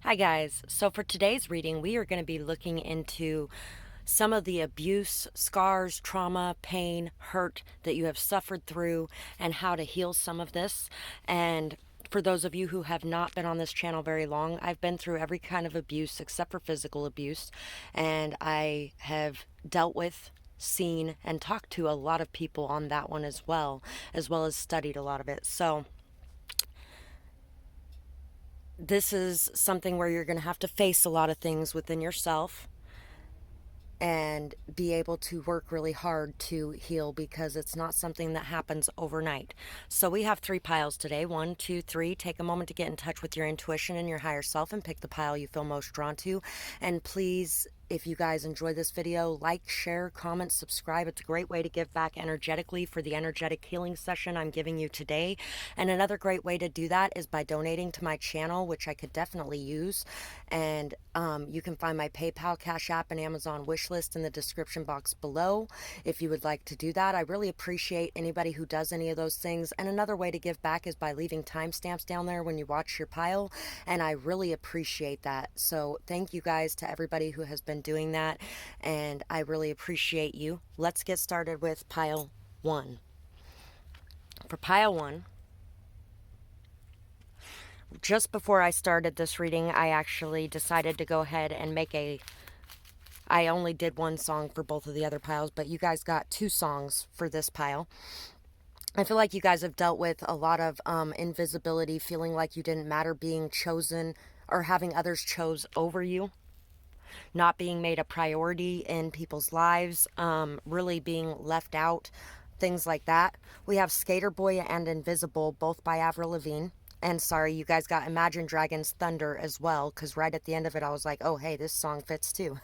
Hi guys, so for today's reading we are going to be looking into some of the abuse, scars, trauma, pain, hurt that you have suffered through and how to heal some of this. And for those of you who have not been on this channel very long, I've been through every kind of abuse except for physical abuse, and I have dealt with, seen, and talked to a lot of people on that one as well as studied a lot of it. So this is something where you're going to have to face a lot of things within yourself and be able to work really hard to heal, because it's not something that happens overnight. So we have 3 piles today. 1, 2, 3. Take a moment to get in touch with your intuition and your higher self and pick the pile you feel most drawn to. And please, if you guys enjoy this video, like, share, comment, subscribe. It's a great way to give back energetically for the energetic healing session I'm giving you today. And another great way to do that is by donating to my channel, which I could definitely use. And you can find my PayPal, Cash App, and Amazon wish list in the description box below if you would like to do that. I really appreciate anybody who does any of those things. And another way to give back is by leaving timestamps down there when you watch your pile, and I really appreciate that. So thank you guys to everybody who has been doing that, and I really appreciate you. Let's get started with pile 1. For pile 1, just before I started this reading, I actually decided to go ahead and I only did 1 song for both of the other piles, but you guys got 2 songs for this pile. I feel like you guys have dealt with a lot of invisibility, feeling like you didn't matter, being chosen or having others chose over you, not being made a priority in people's lives, really being left out, things like that. We have Skater Boy and Invisible, both by Avril Lavigne. And sorry, you guys got Imagine Dragons Thunder as well, because right at the end of it I was like, oh hey, this song fits too.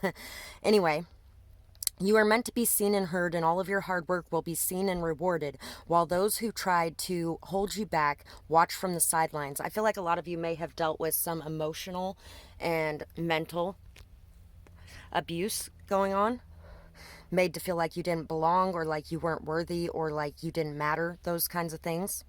Anyway, you are meant to be seen and heard, and all of your hard work will be seen and rewarded, while those who tried to hold you back watch from the sidelines. I feel like a lot of you may have dealt with some emotional and mental abuse going on, made to feel like you didn't belong, or like you weren't worthy, or like you didn't matter, those kinds of things.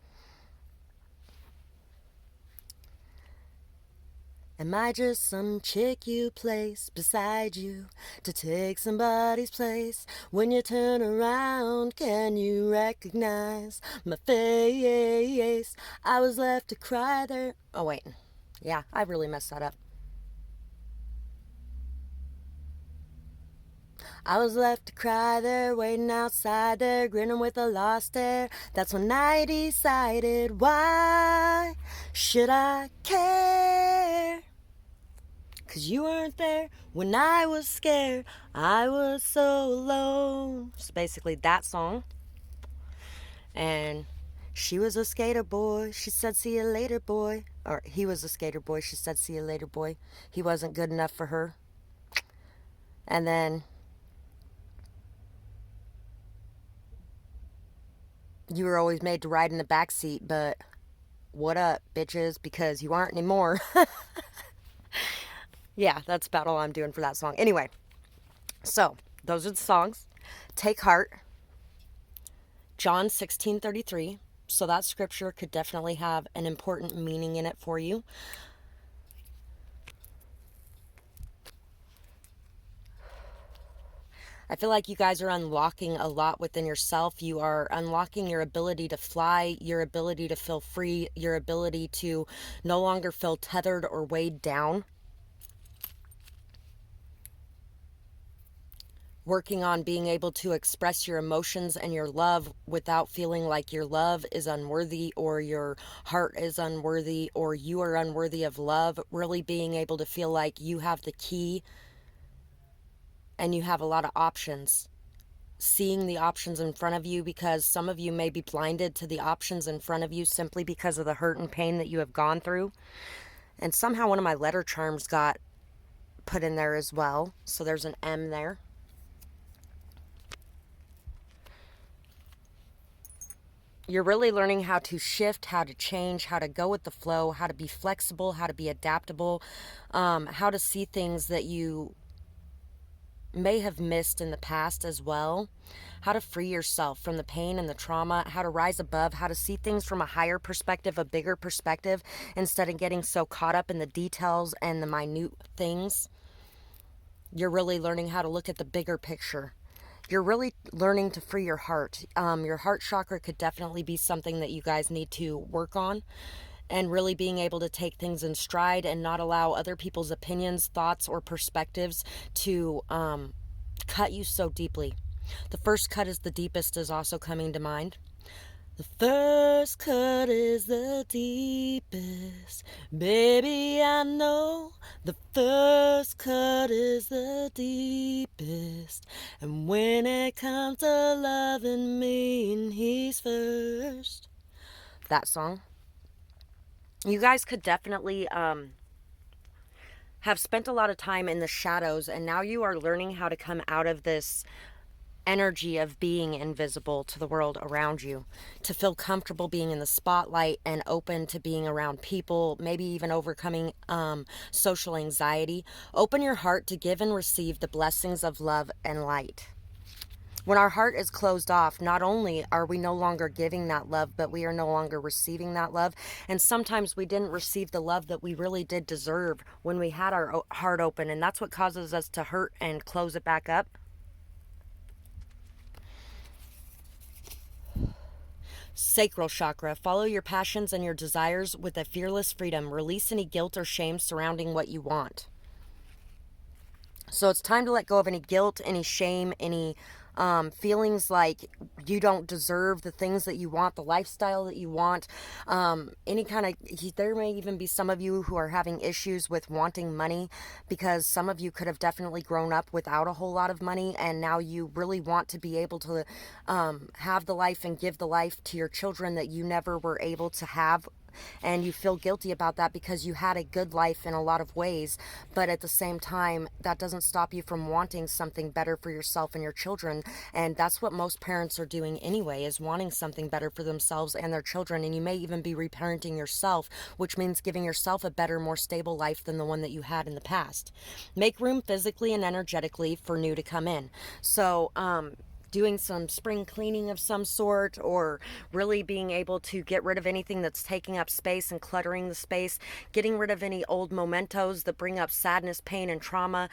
Am I just some chick you place beside you to take somebody's place? When you turn around, can you recognize my face? I was left to cry there. Oh, wait. Yeah, I really messed that up. I was left to cry there, waiting outside there, grinning with a lost stare. That's when I decided, why should I care? 'Cause you weren't there when I was scared. I was so alone. It's basically that song. And she was a skater boy. She said, see you later, boy. Or he was a skater boy. She said, see you later, boy. He wasn't good enough for her. And then you were always made to ride in the back seat, but what up, bitches? Because you aren't anymore. Yeah, that's about all I'm doing for that song. Anyway, so those are the songs. Take heart. John 16:33. So that scripture could definitely have an important meaning in it for you. I feel like you guys are unlocking a lot within yourself. You are unlocking your ability to fly, your ability to feel free, your ability to no longer feel tethered or weighed down. Working on being able to express your emotions and your love without feeling like your love is unworthy, or your heart is unworthy, or you are unworthy of love. Really being able to feel like you have the key and you have a lot of options. Seeing the options in front of you, because some of you may be blinded to the options in front of you simply because of the hurt and pain that you have gone through. And somehow one of my letter charms got put in there as well. So there's an M there. You're really learning how to shift, how to change, how to go with the flow, how to be flexible, how to be adaptable, how to see things that you may have missed in the past as well. How to free yourself from the pain and the trauma, how to rise above, how to see things from a higher perspective, a bigger perspective, instead of getting so caught up in the details and the minute things. You're really learning how to look at the bigger picture. You're really learning to free your heart. Your heart chakra could definitely be something that you guys need to work on, and really being able to take things in stride and not allow other people's opinions, thoughts, or perspectives to cut you so deeply. The first cut is the deepest is also coming to mind. The first cut is the deepest. Baby, I know the first cut is the deepest. And when it comes to loving me, and he's first. That song. You guys could definitely have spent a lot of time in the shadows, and now you are learning how to come out of this energy of being invisible to the world around you, to feel comfortable being in the spotlight and open to being around people, maybe even overcoming social anxiety. Open your heart to give and receive the blessings of love and light. When our heart is closed off, not only are we no longer giving that love, but we are no longer receiving that love. And sometimes we didn't receive the love that we really did deserve when we had our heart open. And that's what causes us to hurt and close it back up. Sacral Chakra. Follow your passions and your desires with a fearless freedom. Release any guilt or shame surrounding what you want. So it's time to let go of any guilt, any shame, any feelings like you don't deserve the things that you want, the lifestyle that you want, any kind of, there may even be some of you who are having issues with wanting money, because some of you could have definitely grown up without a whole lot of money, and now you really want to be able to have the life and give the life to your children that you never were able to have. And you feel guilty about that because you had a good life in a lot of ways, but at the same time, that doesn't stop you from wanting something better for yourself and your children. And that's what most parents are doing anyway, is wanting something better for themselves and their children. And you may even be reparenting yourself, which means giving yourself a better, more stable life than the one that you had in the past. Make room physically and energetically for new to come in. So doing some spring cleaning of some sort, or really being able to get rid of anything that's taking up space and cluttering the space, getting rid of any old mementos that bring up sadness, pain, and trauma,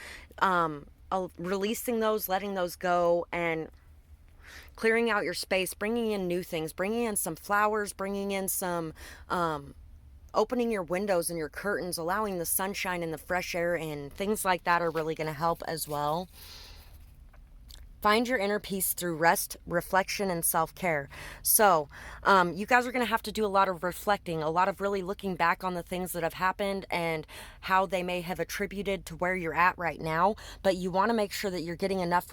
releasing those, letting those go, and clearing out your space, bringing in new things, bringing in some flowers, bringing in some opening your windows and your curtains, allowing the sunshine and the fresh air in. Things like that are really going to help as well. Find your inner peace through rest, reflection, and self-care. So you guys are going to have to do a lot of reflecting, a lot of really looking back on the things that have happened and how they may have attributed to where you're at right now. But you want to make sure that you're getting enough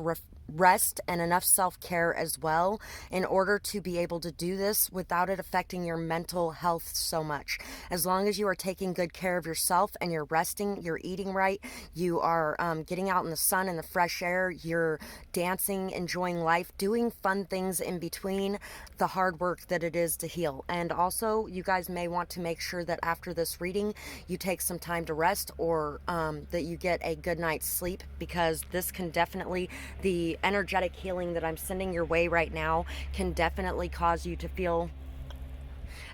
rest and enough self-care as well, in order to be able to do this without it affecting your mental health so much. As long as you are taking good care of yourself and you're resting, you're eating right, you are getting out in the sun and the fresh air, you're dancing, enjoying life, doing fun things in between the hard work that it is to heal. And also, you guys may want to make sure that after this reading you take some time to rest, or that you get a good night's sleep, because this can definitely, the energetic healing that I'm sending your way right now can definitely cause you to feel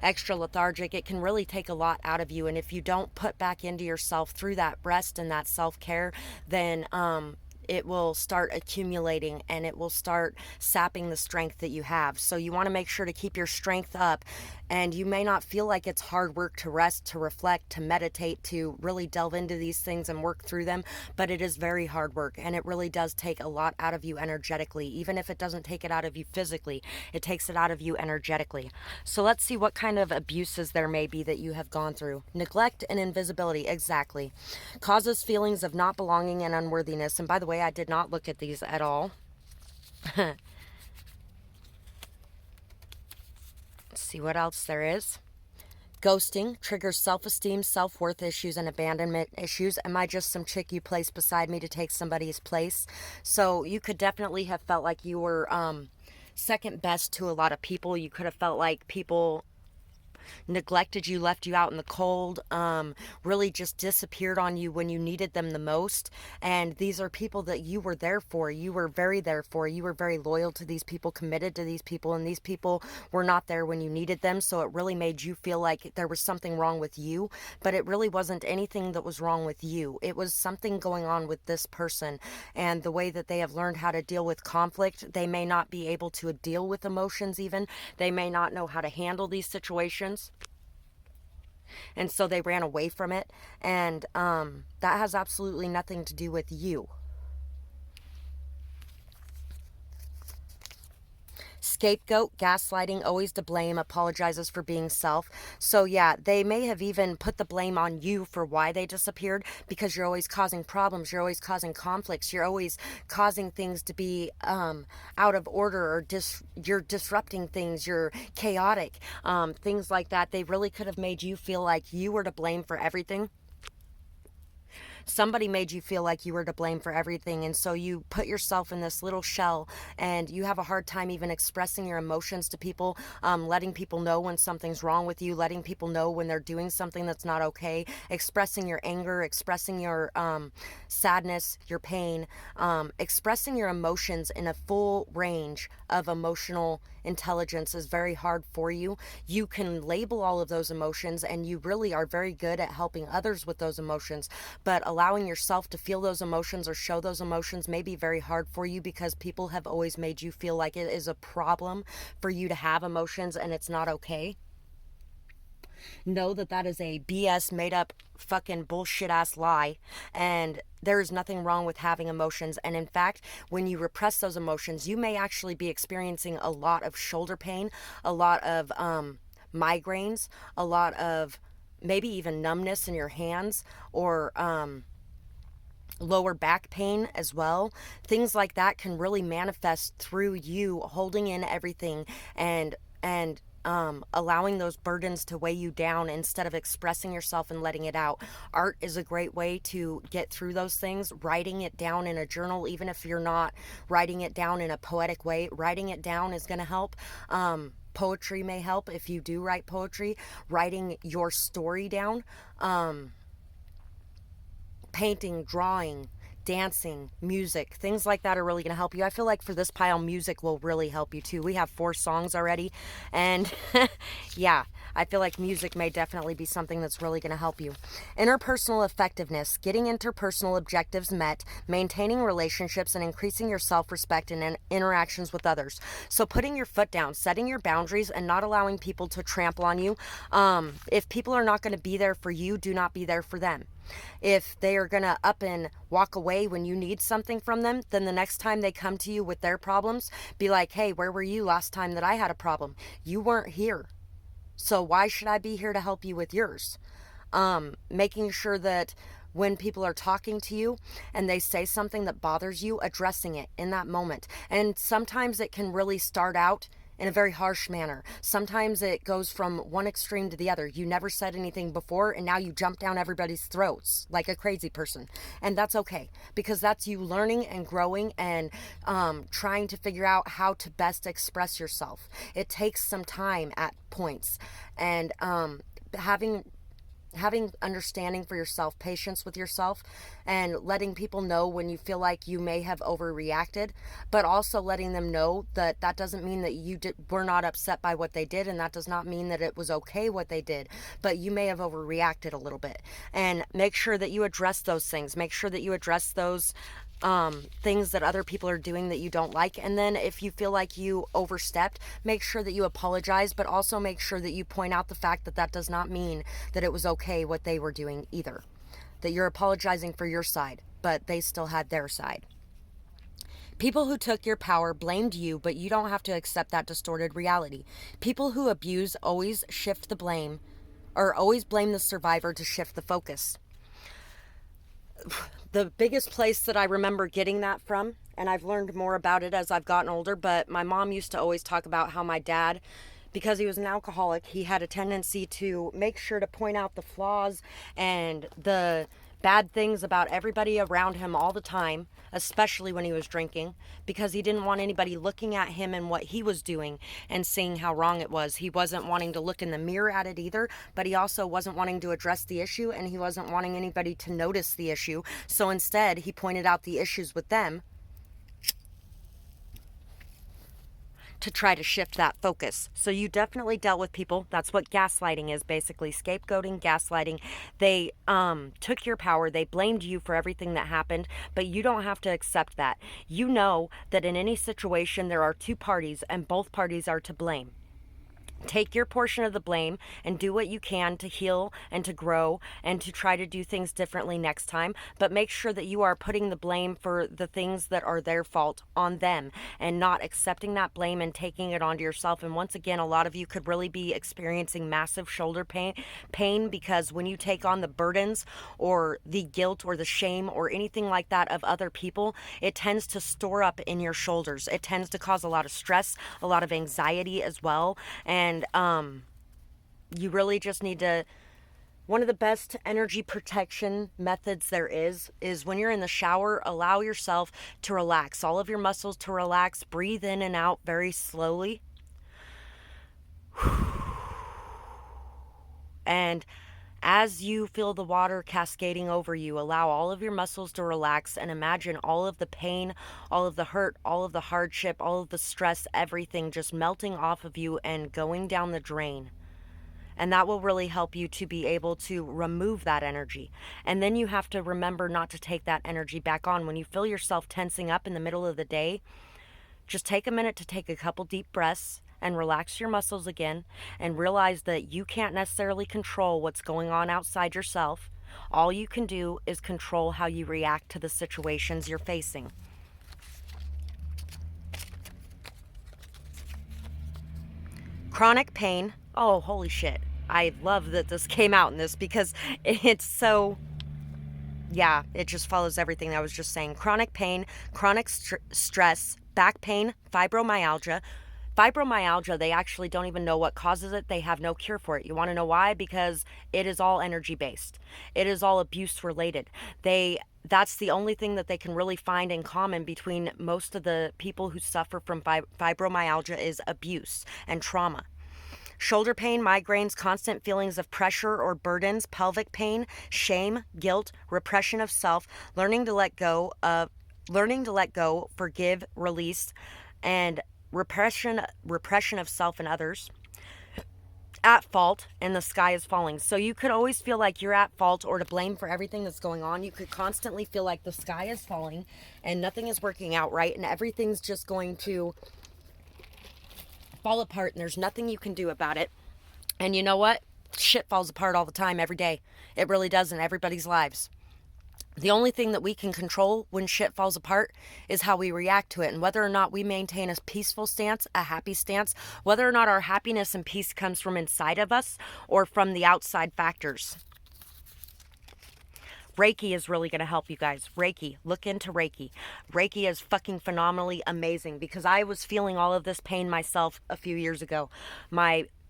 extra lethargic. It can really take a lot out of you, and if you don't put back into yourself through that rest and that self-care, then it will start accumulating and it will start sapping the strength that you have. So you want to make sure to keep your strength up. And you may not feel like it's hard work to rest, to reflect, to meditate, to really delve into these things and work through them, but it is very hard work, and it really does take a lot out of you energetically. Even if it doesn't take it out of you physically, it takes it out of you energetically. So let's see what kind of abuses there may be that you have gone through. Neglect and invisibility, exactly. Causes feelings of not belonging and unworthiness. And by the way, I did not look at these at all. Let's see what else there is. Ghosting triggers self-esteem, self-worth issues, and abandonment issues. Am I just some chick you placed beside me to take somebody's place? So you could definitely have felt like you were second best to a lot of people. You could have felt like people neglected you, left you out in the cold, really just disappeared on you when you needed them the most. And these are people that you were there for. You were very there for. You were very loyal to these people, committed to these people, and these people were not there when you needed them. So it really made you feel like there was something wrong with you, but it really wasn't anything that was wrong with you. It was something going on with this person and the way that they have learned how to deal with conflict. They may not be able to deal with emotions even. They may not know how to handle these situations. And so they ran away from it. And that has absolutely nothing to do with you. Scapegoat, gaslighting, always to blame, apologizes for being self. So yeah, they may have even put the blame on you for why they disappeared, because you're always causing problems, you're always causing conflicts, you're always causing things to be out of order, or you're disrupting things, you're chaotic, things like that. They really could have made you feel like you were to blame for everything. Somebody made you feel like you were to blame for everything, and so you put yourself in this little shell, and you have a hard time even expressing your emotions to people, letting people know when something's wrong with you, letting people know when they're doing something that's not okay, expressing your anger, expressing your sadness, your pain, expressing your emotions in a full range of emotional intelligence is very hard for you. You can label all of those emotions, and you really are very good at helping others with those emotions, but allowing yourself to feel those emotions or show those emotions may be very hard for you, because people have always made you feel like it is a problem for you to have emotions and it's not okay. Know that that is a BS, made up, fucking bullshit ass lie, and there is nothing wrong with having emotions. And in fact, when you repress those emotions, you may actually be experiencing a lot of shoulder pain, a lot of migraines, a lot of maybe even numbness in your hands, or lower back pain as well. Things like that can really manifest through you holding in everything and allowing those burdens to weigh you down instead of expressing yourself and letting it out. Art is a great way to get through those things. Writing it down in a journal, even if you're not writing it down in a poetic way, writing it down is going to help. Poetry may help if you do write poetry. Writing your story down. Painting, drawing, dancing, music, things like that are really going to help you. I feel like for this pile, music will really help you too. We have 4 songs already, and yeah, I feel like music may definitely be something that's really going to help you. Interpersonal effectiveness, getting interpersonal objectives met, maintaining relationships, and increasing your self-respect and interactions with others. So putting your foot down, setting your boundaries, and not allowing people to trample on you. If people are not going to be there for you, do not be there for them. If they are going to up and walk away when you need something from them, then the next time they come to you with their problems, be like, hey, where were you last time that I had a problem? You weren't here. So why should I be here to help you with yours? Making sure that when people are talking to you and they say something that bothers you, addressing it in that moment. And sometimes it can really start out in a very harsh manner. Sometimes it goes from one extreme to the other. You never said anything before, and now you jump down everybody's throats like a crazy person. And that's okay, because that's you learning and growing and trying to figure out how to best express yourself. It takes some time at points, and having understanding for yourself, patience with yourself, and letting people know when you feel like you may have overreacted, but also letting them know that that doesn't mean that were not upset by what they did, and that does not mean that it was okay what they did, but you may have overreacted a little bit. And make sure that you address those things. Make sure that you address those things that other people are doing that you don't like. And then if you feel like you overstepped, make sure that you apologize, but also make sure that you point out the fact that that does not mean that it was okay what they were doing either. That you're apologizing for your side, but they still had their side. People who took your power blamed you, but you don't have to accept that distorted reality. People who abuse always shift the blame, or always blame the survivor to shift the focus. The biggest place that I remember getting that from, and I've learned more about it as I've gotten older, but my mom used to always talk about how my dad, because he was an alcoholic, he had a tendency to make sure to point out the flaws and the bad things about everybody around him all the time, especially when he was drinking, because he didn't want anybody looking at him and what he was doing and seeing how wrong it was. He wasn't wanting to look in the mirror at it either, but he also wasn't wanting to address the issue, and he wasn't wanting anybody to notice the issue. So instead, he pointed out the issues with them to try to shift that focus. So you definitely dealt with people. That's what gaslighting is, basically. Scapegoating, gaslighting. They took your power. They blamed you for everything that happened, but you don't have to accept that. You know that in any situation there are two parties and both parties are to blame. Take your portion of the blame and do what you can to heal and to grow and to try to do things differently next time. But make sure that you are putting the blame for the things that are their fault on them and not accepting that blame and taking it onto yourself. And once again, a lot of you could really be experiencing massive shoulder pain because when you take on the burdens or the guilt or the shame or anything like that of other people, it tends to store up in your shoulders. It tends to cause a lot of stress, a lot of anxiety as well. And you really just need to, one of the best energy protection methods there is when you're in the shower, allow yourself to relax, all of your muscles to relax, breathe in and out very slowly. And as you feel the water cascading over you, allow all of your muscles to relax and imagine all of the pain, all of the hurt, all of the hardship, all of the stress, everything just melting off of you and going down the drain. And that will really help you to be able to remove that energy. And then you have to remember not to take that energy back on. When you feel yourself tensing up in the middle of the day, just take a minute to take a couple deep breaths and relax your muscles again and realize that you can't necessarily control what's going on outside yourself. All you can do is control how you react to the situations you're facing. Chronic pain. Oh, holy shit. I love that this came out in this because it's so, yeah, it just follows everything I was just saying. Chronic pain, chronic stress, back pain, fibromyalgia. Fibromyalgia, they actually don't even know what causes it. They have no cure for it. You want to know why? Because it is all energy based. It is all abuse related. That's the only thing that they can really find in common between most of the people who suffer from fibromyalgia is abuse and trauma. Shoulder pain, migraines, constant feelings of pressure or burdens, pelvic pain, shame, guilt, repression of self, learning to let go, forgive, release, and repression of self and others. At fault, and the sky is falling. So you could always feel like you're at fault or to blame for everything that's going on. You could constantly feel like the sky is falling and nothing is working out right and everything's just going to fall apart and there's nothing you can do about it. And you know what? Shit falls apart all the time, every day. It really does in everybody's lives. The only thing that we can control when shit falls apart is how we react to it and whether or not we maintain a peaceful stance, a happy stance, whether or not our happiness and peace comes from inside of us or from the outside factors. Reiki is really going to help you guys. Reiki, look into Reiki. Reiki is fucking phenomenally amazing because I was feeling all of this pain myself a few years ago.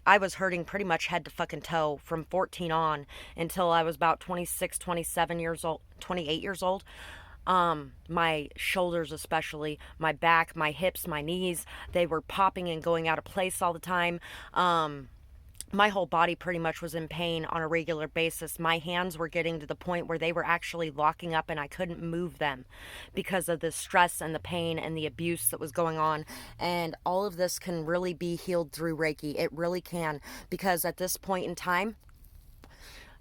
I was hurting pretty much head to fucking toe from 14 on until I was about 26, 27 years old, 28 years old. My shoulders especially, my back, my hips, my knees, they were popping and going out of place all the time. My whole body pretty much was in pain on a regular basis. My hands were getting to the point where they were actually locking up and I couldn't move them because of the stress and the pain and the abuse that was going on. And all of this can really be healed through Reiki. It really can, because at this point in time,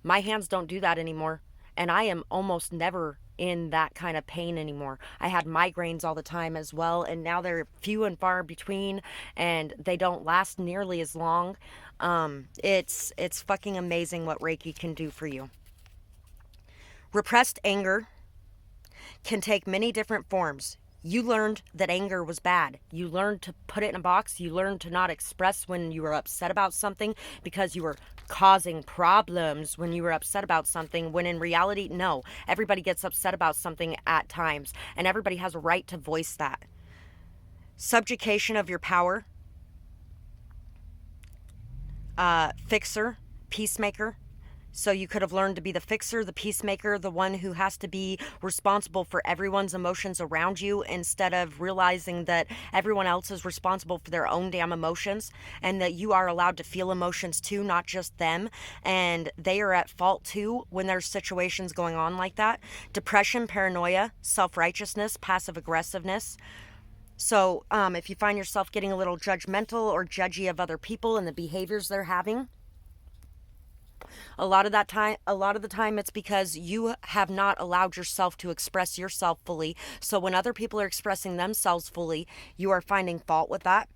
my hands don't do that anymore. And I am almost never in that kind of pain anymore. I had migraines all the time as well, and now they're few and far between, and they don't last nearly as long. It's fucking amazing what Reiki can do for you. Repressed anger can take many different forms. You learned that anger was bad. You learned to put it in a box. You learned to not express when you were upset about something because you were causing problems when you were upset about something, when in reality, no. Everybody gets upset about something at times, and everybody has a right to voice that. Subjugation of your power. Fixer, peacemaker. So you could have learned to be the fixer, the peacemaker, the one who has to be responsible for everyone's emotions around you, instead of realizing that everyone else is responsible for their own damn emotions, and that you are allowed to feel emotions too, not just them. And they are at fault too when there's situations going on like that. Depression, paranoia, self-righteousness, passive aggressiveness. So if you find yourself getting a little judgmental or judgy of other people and the behaviors they're having, a lot of the time it's because you have not allowed yourself to express yourself fully. So when other people are expressing themselves fully, you are finding fault with that.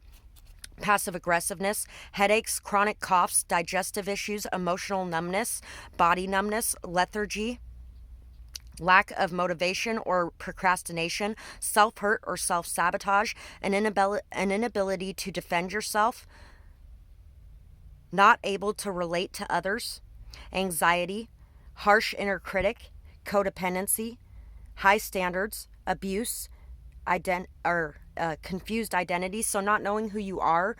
Passive aggressiveness, headaches, chronic coughs, digestive issues, emotional numbness, body numbness, lethargy, lack of motivation or procrastination, self-hurt or self-sabotage, an inability to defend yourself, not able to relate to others, anxiety, harsh inner critic, codependency, high standards, abuse, confused identity. So not knowing who you are,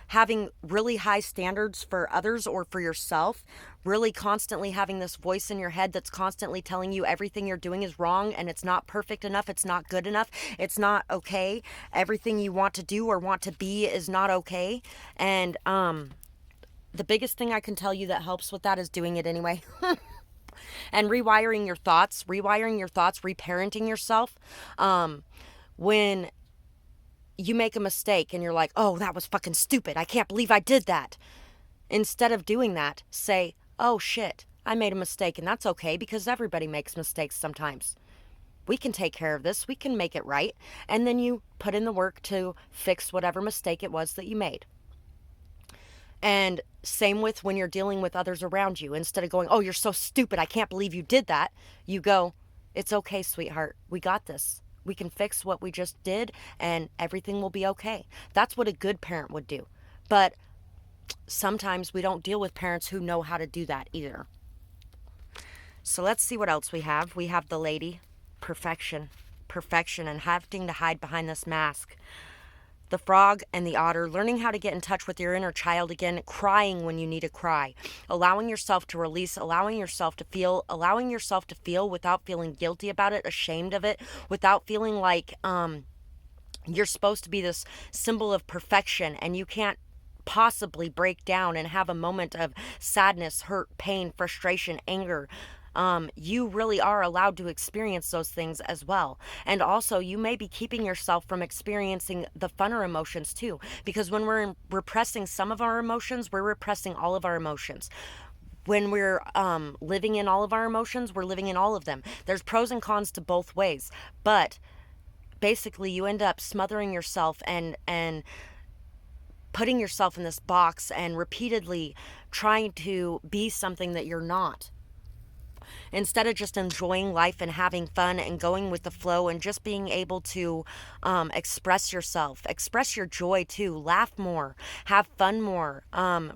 having really high standards for others or for yourself, really constantly having this voice in your head that's constantly telling you everything you're doing is wrong and it's not perfect enough, it's not good enough, it's not okay. Everything you want to do or want to be is not okay. And the biggest thing I can tell you that helps with that is doing it anyway. And rewiring your thoughts, reparenting yourself. When you make a mistake and you're like, oh, that was fucking stupid, I can't believe I did that. Instead of doing that, say, oh shit, I made a mistake, and that's okay, because everybody makes mistakes sometimes. We can take care of this, we can make it right. And then you put in the work to fix whatever mistake it was that you made. And same with when you're dealing with others around you. Instead of going, oh, you're so stupid, I can't believe you did that, you go, it's okay, sweetheart, we got this. We can fix what we just did and everything will be okay. That's what a good parent would do. But sometimes we don't deal with parents who know how to do that either. So let's see what else we have. We have the lady, perfection, and having to hide behind this mask. The frog and the otter, learning how to get in touch with your inner child again, crying when you need to cry, allowing yourself to release, allowing yourself to feel without feeling guilty about it, ashamed of it, without feeling like you're supposed to be this symbol of perfection and you can't possibly break down and have a moment of sadness, hurt, pain, frustration, anger. You really are allowed to experience those things as well. And also, you may be keeping yourself from experiencing the funner emotions too, because when we're repressing some of our emotions, we're repressing all of our emotions. When we're living in all of our emotions, we're living in all of them. There's pros and cons to both ways, but basically you end up smothering yourself and putting yourself in this box and repeatedly trying to be something that you're not, instead of just enjoying life and having fun and going with the flow and just being able to express yourself, express your joy too, laugh more, have fun more,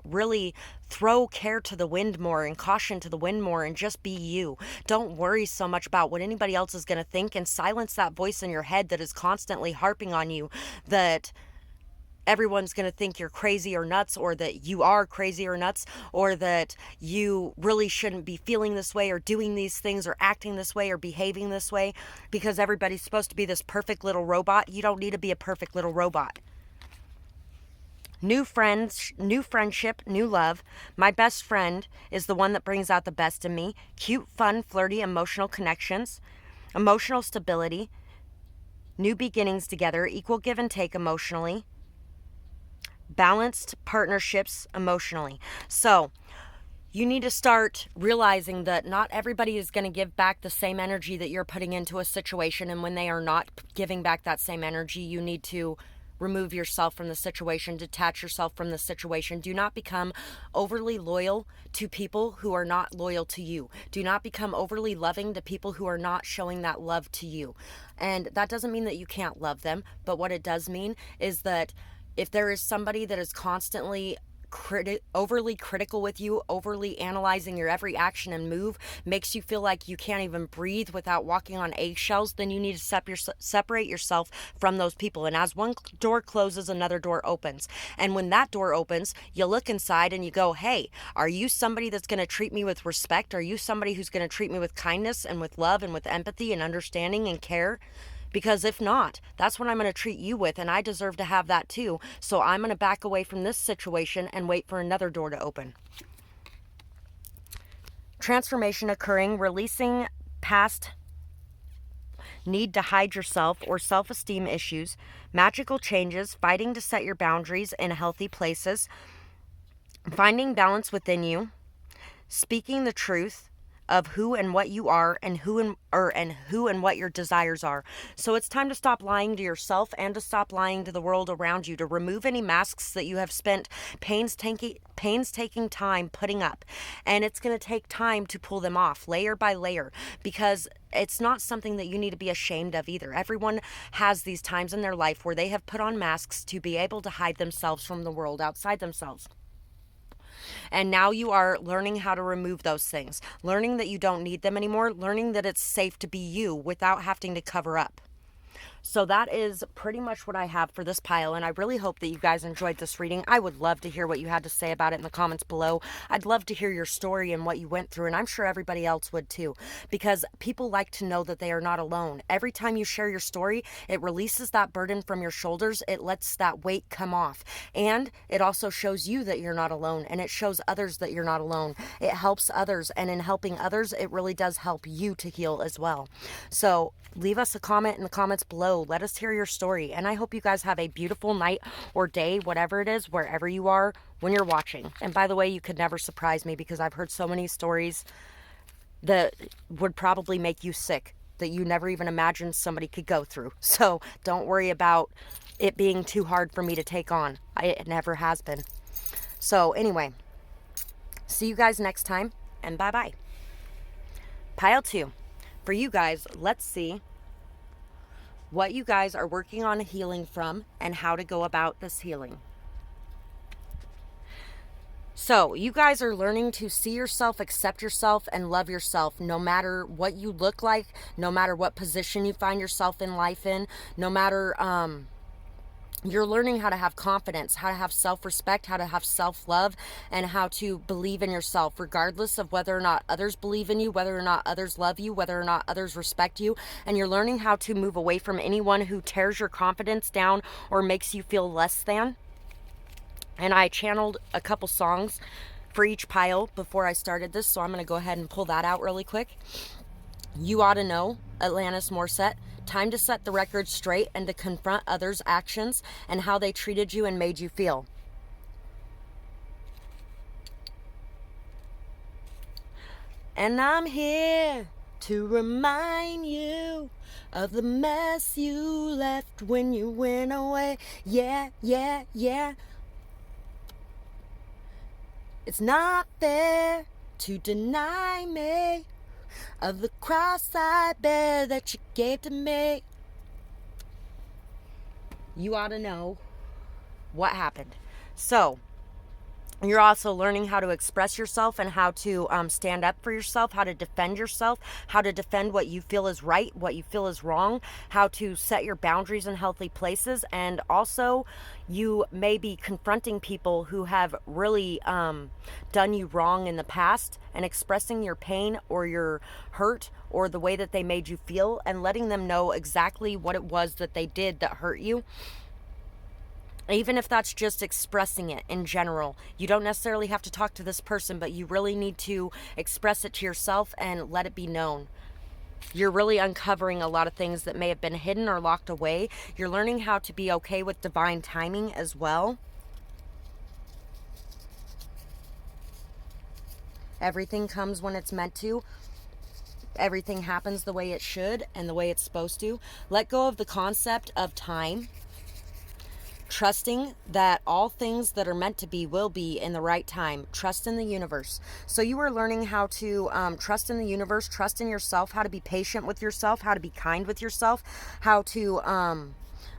really throw care to the wind more and caution to the wind more, and just be you. Don't worry so much about what anybody else is going to think, and silence that voice in your head that is constantly harping on you that everyone's going to think you're crazy or nuts, or that you are crazy or nuts, or that you really shouldn't be feeling this way or doing these things or acting this way or behaving this way because everybody's supposed to be this perfect little robot. You don't need to be a perfect little robot. New friends, new friendship, new love. My best friend is the one that brings out the best in me. Cute, fun, flirty, emotional connections. Emotional stability. New beginnings together. Equal give and take emotionally. Balanced partnerships emotionally. So you need to start realizing that not everybody is going to give back the same energy that you're putting into a situation. And when they are not giving back that same energy, you need to remove yourself from the situation, detach yourself from the situation. Do not become overly loyal to people who are not loyal to you. Do not become overly loving to people who are not showing that love to you. And that doesn't mean that you can't love them, but what it does mean is that if there is somebody that is constantly overly critical with you, overly analyzing your every action and move, makes you feel like you can't even breathe without walking on eggshells, then you need to separate yourself from those people. And as one door closes, another door opens. And when that door opens, you look inside and you go, hey, are you somebody that's going to treat me with respect? Are you somebody who's going to treat me with kindness and with love and with empathy and understanding and care? Because if not, that's what I'm going to treat you with, and I deserve to have that too. So I'm going to back away from this situation and wait for another door to open. Transformation occurring, releasing past need to hide yourself or self-esteem issues, magical changes, fighting to set your boundaries in healthy places, finding balance within you, speaking the truth of who and what you are, and who and what your desires are. So it's time to stop lying to yourself and to stop lying to the world around you, to remove any masks that you have spent painstaking time putting up. And it's going to take time to pull them off layer by layer, because it's not something that you need to be ashamed of either. Everyone has these times in their life where they have put on masks to be able to hide themselves from the world outside themselves. And now you are learning how to remove those things, learning that you don't need them anymore, learning that it's safe to be you without having to cover up. So that is pretty much what I have for this pile, and I really hope that you guys enjoyed this reading. I would love to hear what you had to say about it in the comments below. I'd love to hear your story and what you went through, and I'm sure everybody else would too, because people like to know that they are not alone. Every time you share your story, it releases that burden from your shoulders. It lets that weight come off, and it also shows you that you're not alone, and it shows others that you're not alone. It helps others, and in helping others, it really does help you to heal as well. So leave us a comment in the comments below. Let us hear your story. And I hope you guys have a beautiful night or day, whatever it is, wherever you are when you're watching. And by the way, you could never surprise me, because I've heard so many stories that would probably make you sick that you never even imagined somebody could go through. So don't worry about it being too hard for me to take on. It never has been. So anyway, see you guys next time, and bye-bye. Pile 2. For you guys, let's see what you guys are working on healing from and how to go about this healing. So you guys are learning to see yourself, accept yourself, and love yourself, no matter what you look like, no matter what position you find yourself in life in, no matter, you're learning how to have confidence, how to have self-respect, how to have self-love, and how to believe in yourself, regardless of whether or not others believe in you, whether or not others love you, whether or not others respect you. And you're learning how to move away from anyone who tears your confidence down or makes you feel less than. And I channeled a couple songs for each pile before I started this, so I'm going to go ahead and pull that out really quick. You Ought to Know, Alanis Morissette. Time to set the record straight and to confront others' actions and how they treated you and made you feel. And I'm here to remind you of the mess you left when you went away. Yeah, yeah, yeah. It's not fair to deny me of the cross I bear that you gave to me. You ought to know what happened. So you're also learning how to express yourself and how to stand up for yourself, how to defend yourself, how to defend what you feel is right, what you feel is wrong, how to set your boundaries in healthy places. And also, you may be confronting people who have really done you wrong in the past, and expressing your pain or your hurt or the way that they made you feel, and letting them know exactly what it was that they did that hurt you. Even if that's just expressing it in general. You don't necessarily have to talk to this person, but you really need to express it to yourself and let it be known. You're really uncovering a lot of things that may have been hidden or locked away. You're learning how to be okay with divine timing as well. Everything comes when it's meant to. Everything happens the way it should and the way it's supposed to. Let go of the concept of time. Trusting that all things that are meant to be will be in the right time. Trust in the universe. So you are learning how to trust in the universe, trust in yourself, how to be patient with yourself, how to be kind with yourself, how to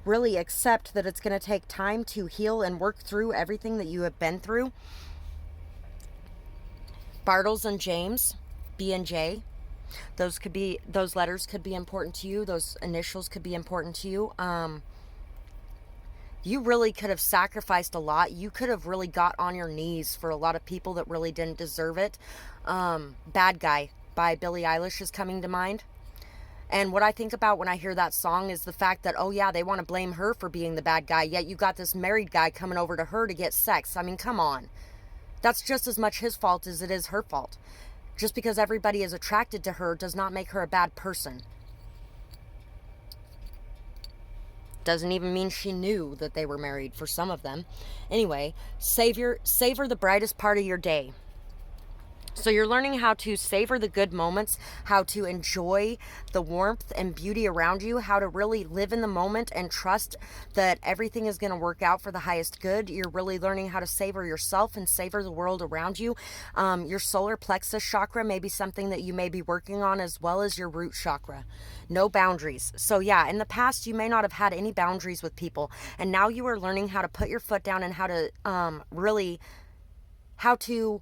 really accept that it's going to take time to heal and work through everything that you have been through. Bartles and James, B and J, those letters could be important to you. Those initials could be important to you. You really could have sacrificed a lot. You could have really got on your knees for a lot of people that really didn't deserve it. Bad Guy by Billie Eilish is coming to mind. And what I think about when I hear that song is the fact that, oh yeah, they want to blame her for being the bad guy, yet you got this married guy coming over to her to get sex. I mean, come on. That's just as much his fault as it is her fault. Just because everybody is attracted to her does not make her a bad person. Doesn't even mean she knew that they were married for some of them. Anyway, savor the brightest part of your day. So you're learning how to savor the good moments, how to enjoy the warmth and beauty around you, how to really live in the moment and trust that everything is going to work out for the highest good. You're really learning how to savor yourself and savor the world around you. Your solar plexus chakra may be something that you may be working on, as well as your root chakra. No boundaries. So yeah, in the past, you may not have had any boundaries with people. And now you are learning how to put your foot down and how to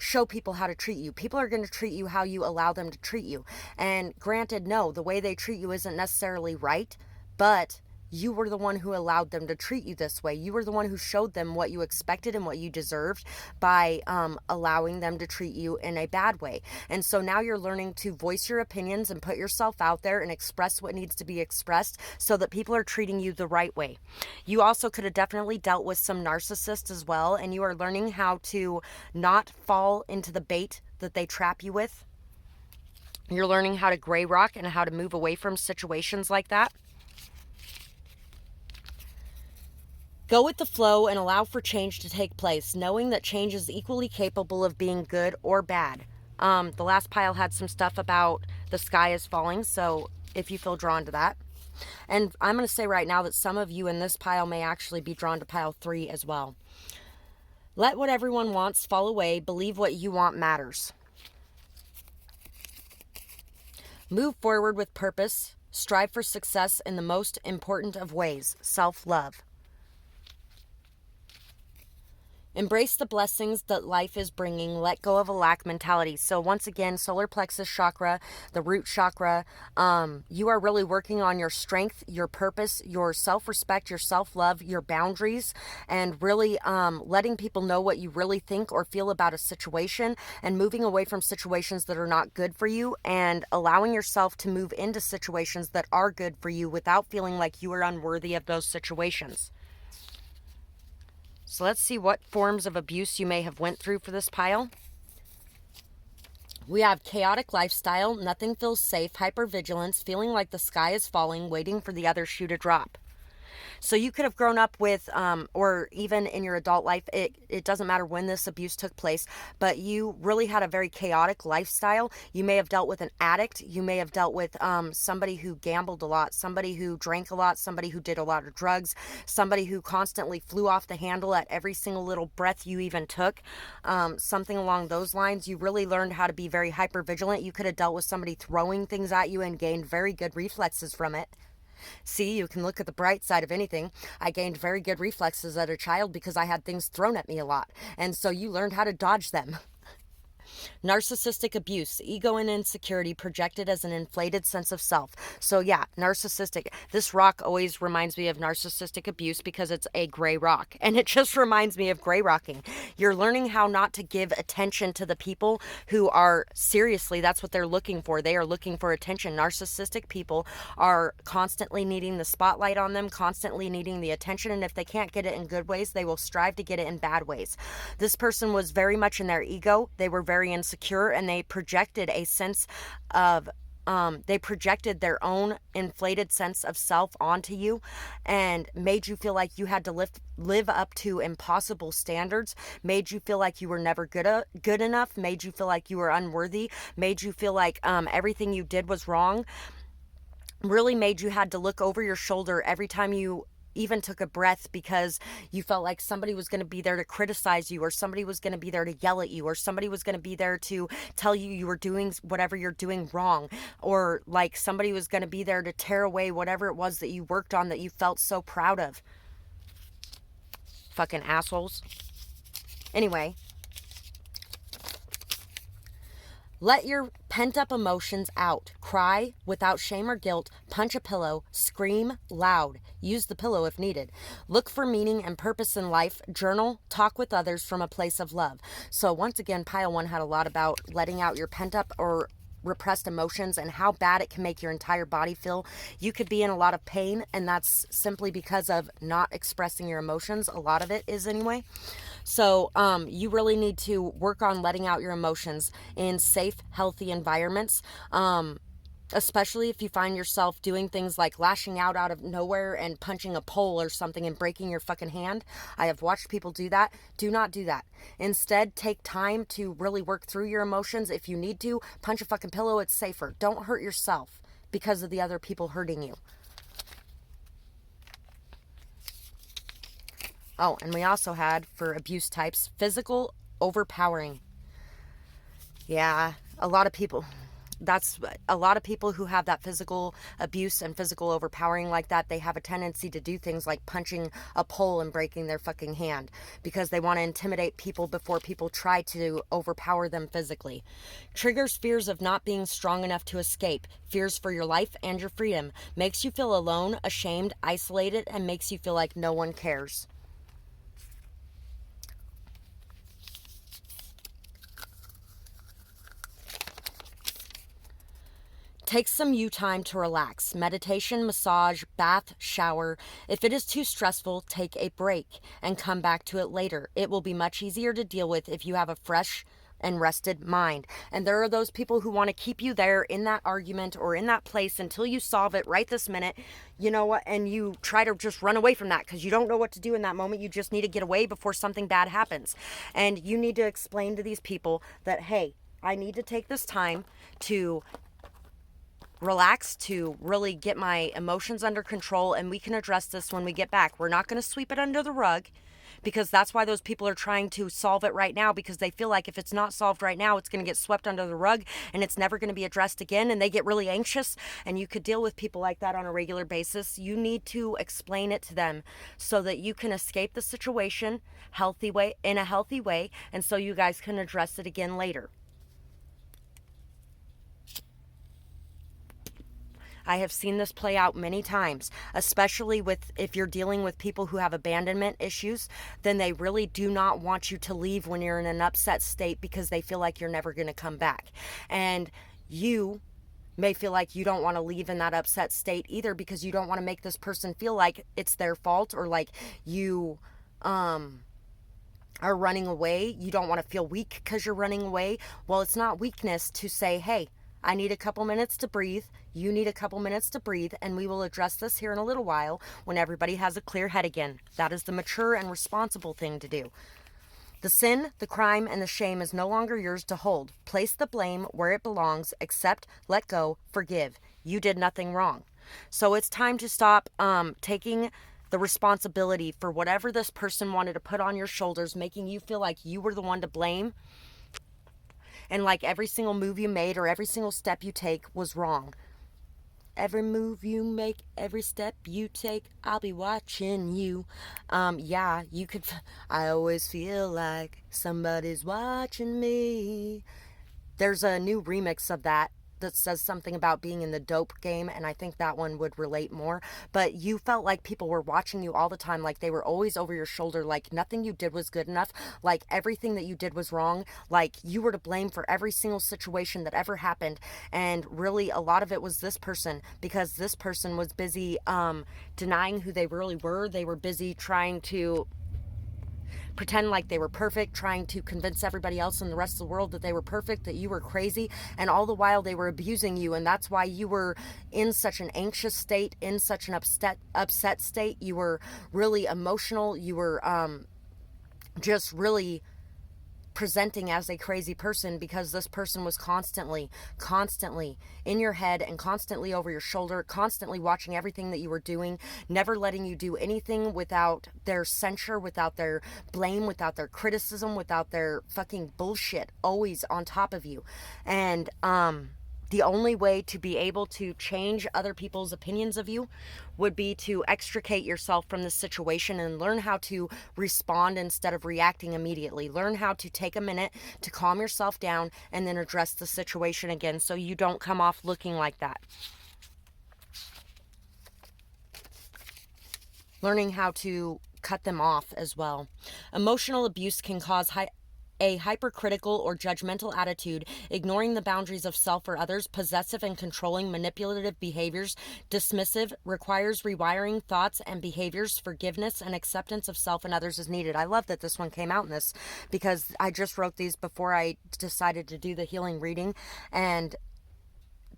show people how to treat you. People are going to treat you how you allow them to treat you. And granted, no, the way they treat you isn't necessarily right, but you were the one who allowed them to treat you this way. You were the one who showed them what you expected and what you deserved by allowing them to treat you in a bad way. And so now you're learning to voice your opinions and put yourself out there and express what needs to be expressed so that people are treating you the right way. You also could have definitely dealt with some narcissists as well, and you are learning how to not fall into the bait that they trap you with. You're learning how to gray rock and how to move away from situations like that. Go with the flow and allow for change to take place, knowing that change is equally capable of being good or bad. The last pile had some stuff about the sky is falling, so if you feel drawn to that. And I'm going to say right now that some of you in this pile may actually be drawn to pile 3 as well. Let what everyone wants fall away. Believe what you want matters. Move forward with purpose. Strive for success in the most important of ways, self-love. Embrace the blessings that life is bringing. Let go of a lack mentality. So once again, solar plexus chakra, the root chakra, you are really working on your strength, your purpose, your self-respect, your self-love, your boundaries, and really letting people know what you really think or feel about a situation, and moving away from situations that are not good for you, and allowing yourself to move into situations that are good for you without feeling like you are unworthy of those situations. So let's see what forms of abuse you may have went through for this pile. We have chaotic lifestyle, nothing feels safe, hypervigilance, feeling like the sky is falling, waiting for the other shoe to drop. So you could have grown up with, or even in your adult life, it doesn't matter when this abuse took place, but you really had a very chaotic lifestyle. You may have dealt with an addict. You may have dealt with somebody who gambled a lot, somebody who drank a lot, somebody who did a lot of drugs, somebody who constantly flew off the handle at every single little breath you even took, something along those lines. You really learned how to be very hypervigilant. You could have dealt with somebody throwing things at you and gained very good reflexes from it. See, you can look at the bright side of anything. I gained very good reflexes as a child because I had things thrown at me a lot. And so you learned how to dodge them. Narcissistic abuse, ego and insecurity projected as an inflated sense of self. So yeah, narcissistic. This rock always reminds me of narcissistic abuse because it's a gray rock. And it just reminds me of gray rocking. You're learning how not to give attention to the people who are, seriously, that's what they're looking for. They are looking for attention. Narcissistic people are constantly needing the spotlight on them, constantly needing the attention. And if they can't get it in good ways, they will strive to get it in bad ways. This person was very much in their ego. They were very insecure, and they projected a sense of they projected their own inflated sense of self onto you and made you feel like you had to live up to impossible standards, made you feel like you were never good enough, made you feel like you were unworthy, made you feel like everything you did was wrong, really made you had to look over your shoulder every time you even took a breath because you felt like somebody was going to be there to criticize you, or somebody was going to be there to yell at you, or somebody was going to be there to tell you you were doing whatever you're doing wrong, or like somebody was going to be there to tear away whatever it was that you worked on that you felt so proud of. Fucking assholes. Anyway, let your pent-up emotions out. Cry without shame or guilt. Punch a pillow. Scream loud. Use the pillow if needed. Look for meaning and purpose in life. Journal. Talk with others from a place of love. So once again, pile 1 had a lot about letting out your pent-up or repressed emotions and how bad it can make your entire body feel. You could be in a lot of pain, and that's simply because of not expressing your emotions. A lot of it is anyway. So you really need to work on letting out your emotions in safe, healthy environments. Especially if you find yourself doing things like lashing out of nowhere and punching a pole or something and breaking your fucking hand. I have watched people do that. Do not do that. Instead, take time to really work through your emotions. If you need to, punch a fucking pillow. It's safer. Don't hurt yourself because of the other people hurting you. Oh, and we also had, for abuse types, physical overpowering. Yeah, a lot of people who have that physical abuse and physical overpowering like that, they have a tendency to do things like punching a pole and breaking their fucking hand because they want to intimidate people before people try to overpower them physically. Triggers fears of not being strong enough to escape, fears for your life and your freedom, makes you feel alone, ashamed, isolated, and makes you feel like no one cares. Take some you time to relax. Meditation, massage, bath, shower. If it is too stressful, take a break and come back to it later. It will be much easier to deal with if you have a fresh and rested mind. And there are those people who want to keep you there in that argument or in that place until you solve it right this minute. You know what? And you try to just run away from that because you don't know what to do in that moment. You just need to get away before something bad happens. And you need to explain to these people that, hey, I need to take this time to relax, to really get my emotions under control, and we can address this when we get back. We're not going to sweep it under the rug because that's why those people are trying to solve it right now, because they feel like if it's not solved right now, it's going to get swept under the rug and it's never going to be addressed again, and they get really anxious. And you could deal with people like that on a regular basis. You need to explain it to them so that you can escape the situation in a healthy way, and so you guys can address it again later. I have seen this play out many times, especially if you're dealing with people who have abandonment issues. Then they really do not want you to leave when you're in an upset state because they feel like you're never going to come back. And you may feel like you don't want to leave in that upset state either because you don't want to make this person feel like it's their fault, or like you are running away. You don't want to feel weak because you're running away. Well, it's not weakness to say, hey, I need a couple minutes to breathe. You need a couple minutes to breathe, and we will address this here in a little while when everybody has a clear head again. That is the mature and responsible thing to do. The sin, the crime, and the shame is no longer yours to hold. Place the blame where it belongs. Accept, let go, forgive. You did nothing wrong. So it's time to stop taking the responsibility for whatever this person wanted to put on your shoulders, making you feel like you were the one to blame. And like every single move you made or every single step you take was wrong. Every move you make, every step you take, I'll be watching you. Yeah, you could. I always feel like somebody's watching me. There's a new remix of that says something about being in the dope game, and I think that one would relate more. But you felt like people were watching you all the time, like they were always over your shoulder, like nothing you did was good enough, like everything that you did was wrong, like you were to blame for every single situation that ever happened. And really a lot of it was this person, because this person was busy denying who they really were. They were busy trying to pretend like they were perfect, trying to convince everybody else in the rest of the world that they were perfect, that you were crazy, and all the while they were abusing you. And that's why you were in such an anxious state, in such an upset state. You were really emotional. You were just really presenting as a crazy person because this person was constantly in your head and constantly over your shoulder, constantly watching everything that you were doing, never letting you do anything without their censure, without their blame, without their criticism, without their fucking bullshit, always on top of you. And the only way to be able to change other people's opinions of you would be to extricate yourself from the situation and learn how to respond instead of reacting immediately. Learn how to take a minute to calm yourself down and then address the situation again so you don't come off looking like that. Learning how to cut them off as well. Emotional abuse can cause a hypercritical or judgmental attitude, ignoring the boundaries of self or others, possessive and controlling, manipulative behaviors, dismissive, requires rewiring thoughts and behaviors, forgiveness and acceptance of self and others is needed. I love that this one came out in this because I just wrote these before I decided to do the healing reading, and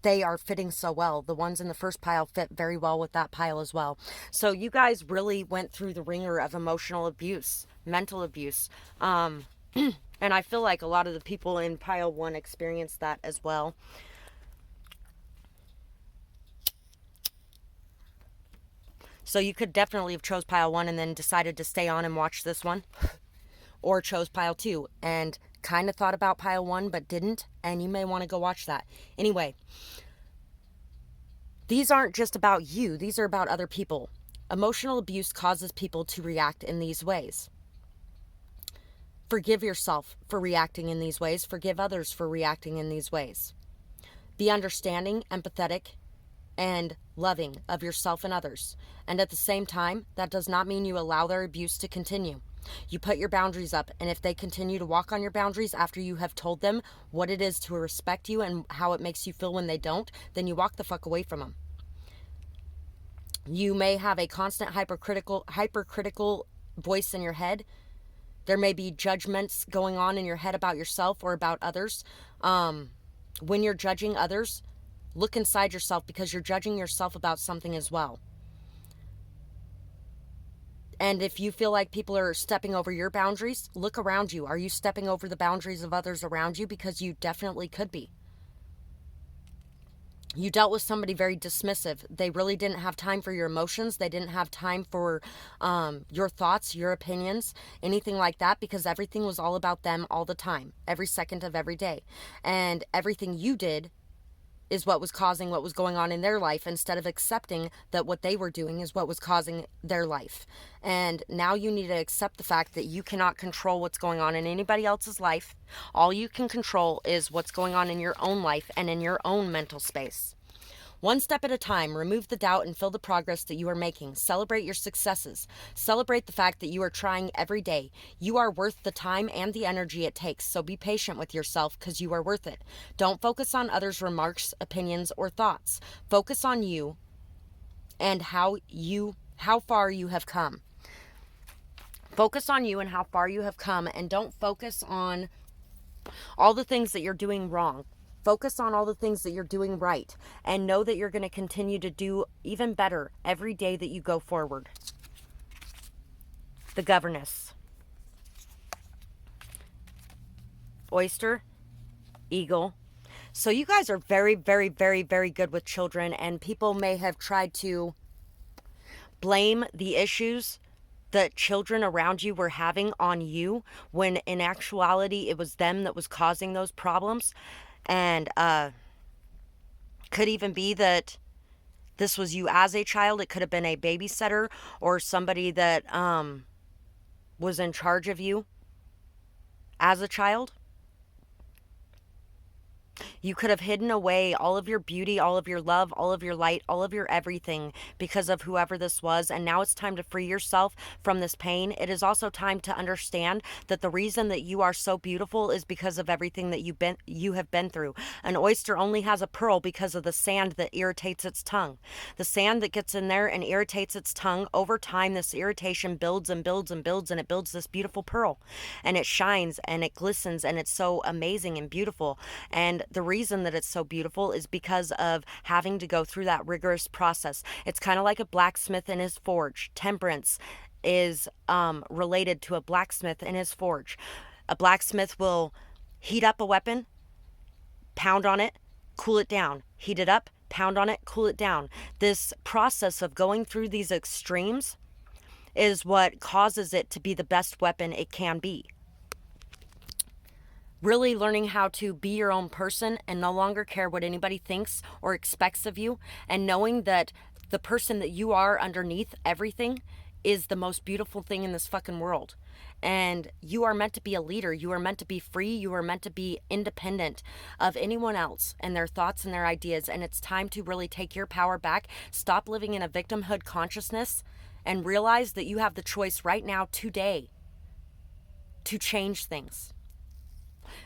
they are fitting so well. The ones in the first pile fit very well with that pile as well. So you guys really went through the ringer of emotional abuse, mental abuse. And I feel like a lot of the people in pile 1 experienced that as well. So you could definitely have chose pile 1 and then decided to stay on and watch this one. Or chose pile 2 and kind of thought about pile 1 but didn't. And you may want to go watch that. Anyway, these aren't just about you. These are about other people. Emotional abuse causes people to react in these ways. Forgive yourself for reacting in these ways. Forgive others for reacting in these ways. Be understanding, empathetic, and loving of yourself and others. And at the same time, that does not mean you allow their abuse to continue. You put your boundaries up, and if they continue to walk on your boundaries after you have told them what it is to respect you and how it makes you feel when they don't, then you walk the fuck away from them. You may have a constant hypercritical voice in your head. There may be judgments going on in your head about yourself or about others. When you're judging others, look inside yourself because you're judging yourself about something as well. And if you feel like people are stepping over your boundaries, look around you. Are you stepping over the boundaries of others around you? Because you definitely could be. You dealt with somebody very dismissive. They really didn't have time for your emotions. They didn't have time for your thoughts, your opinions, anything like that, because everything was all about them all the time, every second of every day. And everything you did is what was causing what was going on in their life, instead of accepting that what they were doing is what was causing their life. And now you need to accept the fact that you cannot control what's going on in anybody else's life. All you can control is what's going on in your own life and in your own mental space. One step at a time, remove the doubt and feel the progress that you are making. Celebrate your successes. Celebrate the fact that you are trying every day. You are worth the time and the energy it takes, so be patient with yourself because you are worth it. Don't focus on others' remarks, opinions, or thoughts. Focus on you and how far you have come. Focus on you and how far you have come, and don't focus on all the things that you're doing wrong. Focus on all the things that you're doing right, and know that you're going to continue to do even better every day that you go forward. The governess. Oyster, eagle. So you guys are very, very, very, very good with children, and people may have tried to blame the issues that children around you were having on you, when in actuality it was them that was causing those problems. And could even be that this was you as a child. It could have been a babysitter or somebody that was in charge of you as a child. You could have hidden away all of your beauty, all of your love, all of your light, all of your everything because of whoever this was. And now it's time to free yourself from this pain. It is also time to understand that the reason that you are so beautiful is because of everything that you have been through. An oyster only has a pearl because of the sand that irritates its tongue. The sand that gets in there and irritates its tongue, over time, this irritation builds and builds and builds, and it builds this beautiful pearl. And it shines and it glistens and it's so amazing and beautiful. And the reason that it's so beautiful is because of having to go through that rigorous process. It's kind of like a blacksmith in his forge. Temperance is related to a blacksmith in his forge. A blacksmith will heat up a weapon, pound on it, cool it down, heat it up, pound on it, cool it down. This process of going through these extremes is what causes it to be the best weapon it can be. Really learning how to be your own person and no longer care what anybody thinks or expects of you, and knowing that the person that you are underneath everything is the most beautiful thing in this fucking world. And you are meant to be a leader. You are meant to be free. You are meant to be independent of anyone else and their thoughts and their ideas. And it's time to really take your power back. Stop living in a victimhood consciousness and realize that you have the choice right now, today, to change things.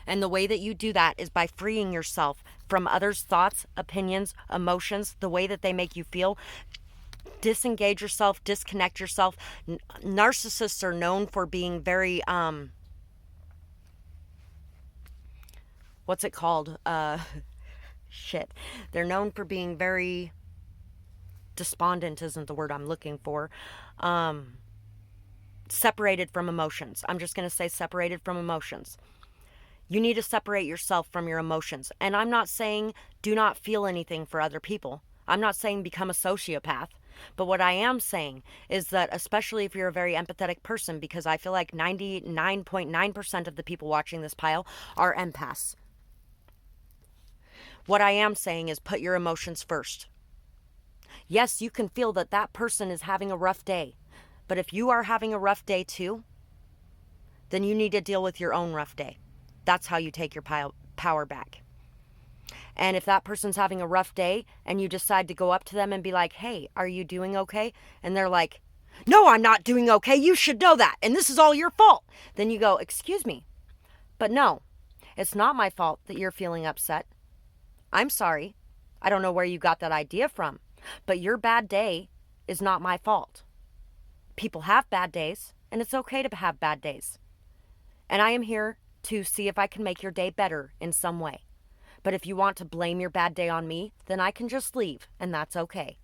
And the way that you do that is by freeing yourself from others' thoughts, opinions, emotions, the way that they make you feel. Disengage yourself, disconnect yourself. Narcissists are known for being very, what's it called? Shit. They're known for being very, despondent isn't the word I'm looking for. Separated from emotions. I'm just going to say separated from emotions. You need to separate yourself from your emotions. And I'm not saying do not feel anything for other people. I'm not saying become a sociopath. But what I am saying is that, especially if you're a very empathetic person, because I feel like 99.9% of the people watching this pile are empaths. What I am saying is put your emotions first. Yes, you can feel that that person is having a rough day. But if you are having a rough day too, then you need to deal with your own rough day. That's how you take your power back. And if that person's having a rough day and you decide to go up to them and be like, hey, are you doing okay? And they're like, no, I'm not doing okay. You should know that. And this is all your fault. Then you go, excuse me. But no, it's not my fault that you're feeling upset. I'm sorry. I don't know where you got that idea from. But your bad day is not my fault. People have bad days, and it's okay to have bad days. And I am here to see if I can make your day better in some way. But if you want to blame your bad day on me, then I can just leave, and that's okay.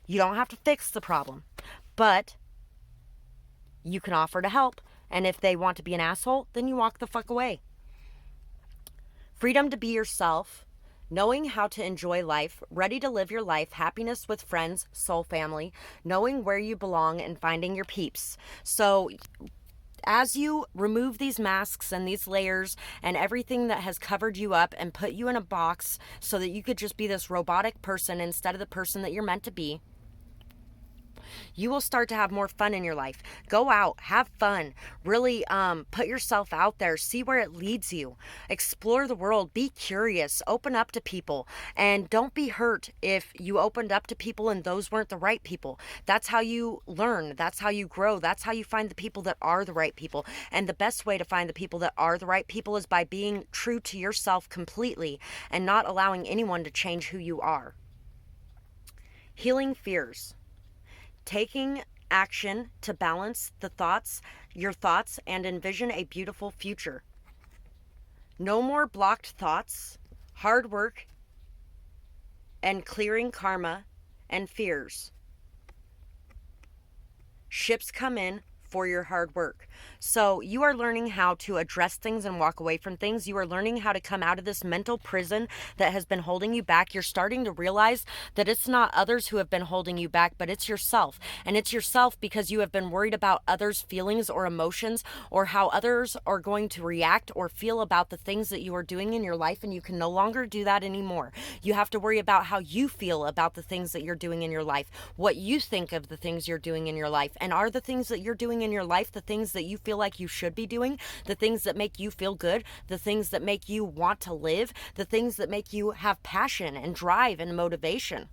You don't have to fix the problem, but you can offer to help. And if they want to be an asshole, then you walk the fuck away. Freedom to be yourself, knowing how to enjoy life, ready to live your life, happiness with friends, soul family, knowing where you belong, and finding your peeps. So as you remove these masks and these layers and everything that has covered you up and put you in a box so that you could just be this robotic person instead of the person that you're meant to be, you will start to have more fun in your life. Go out, have fun, really put yourself out there, see where it leads you, explore the world, be curious, open up to people, and don't be hurt if you opened up to people and those weren't the right people. That's how you learn, that's how you grow, that's how you find the people that are the right people. And the best way to find the people that are the right people is by being true to yourself completely and not allowing anyone to change who you are. Healing fears. Taking action to balance your thoughts, and envision a beautiful future. No more blocked thoughts, hard work, and clearing karma and fears. Ships come in for your hard work. So you are learning how to address things and walk away from things. You are learning how to come out of this mental prison that has been holding you back. You're starting to realize that it's not others who have been holding you back, but it's yourself. And it's yourself because you have been worried about others' feelings or emotions or how others are going to react or feel about the things that you are doing in your life, and you can no longer do that anymore. You have to worry about how you feel about the things that you're doing in your life, what you think of the things you're doing in your life, and are the things that you're doing in your life the things that you feel like you should be doing, the things that make you feel good, the things that make you want to live, the things that make you have passion and drive and motivation.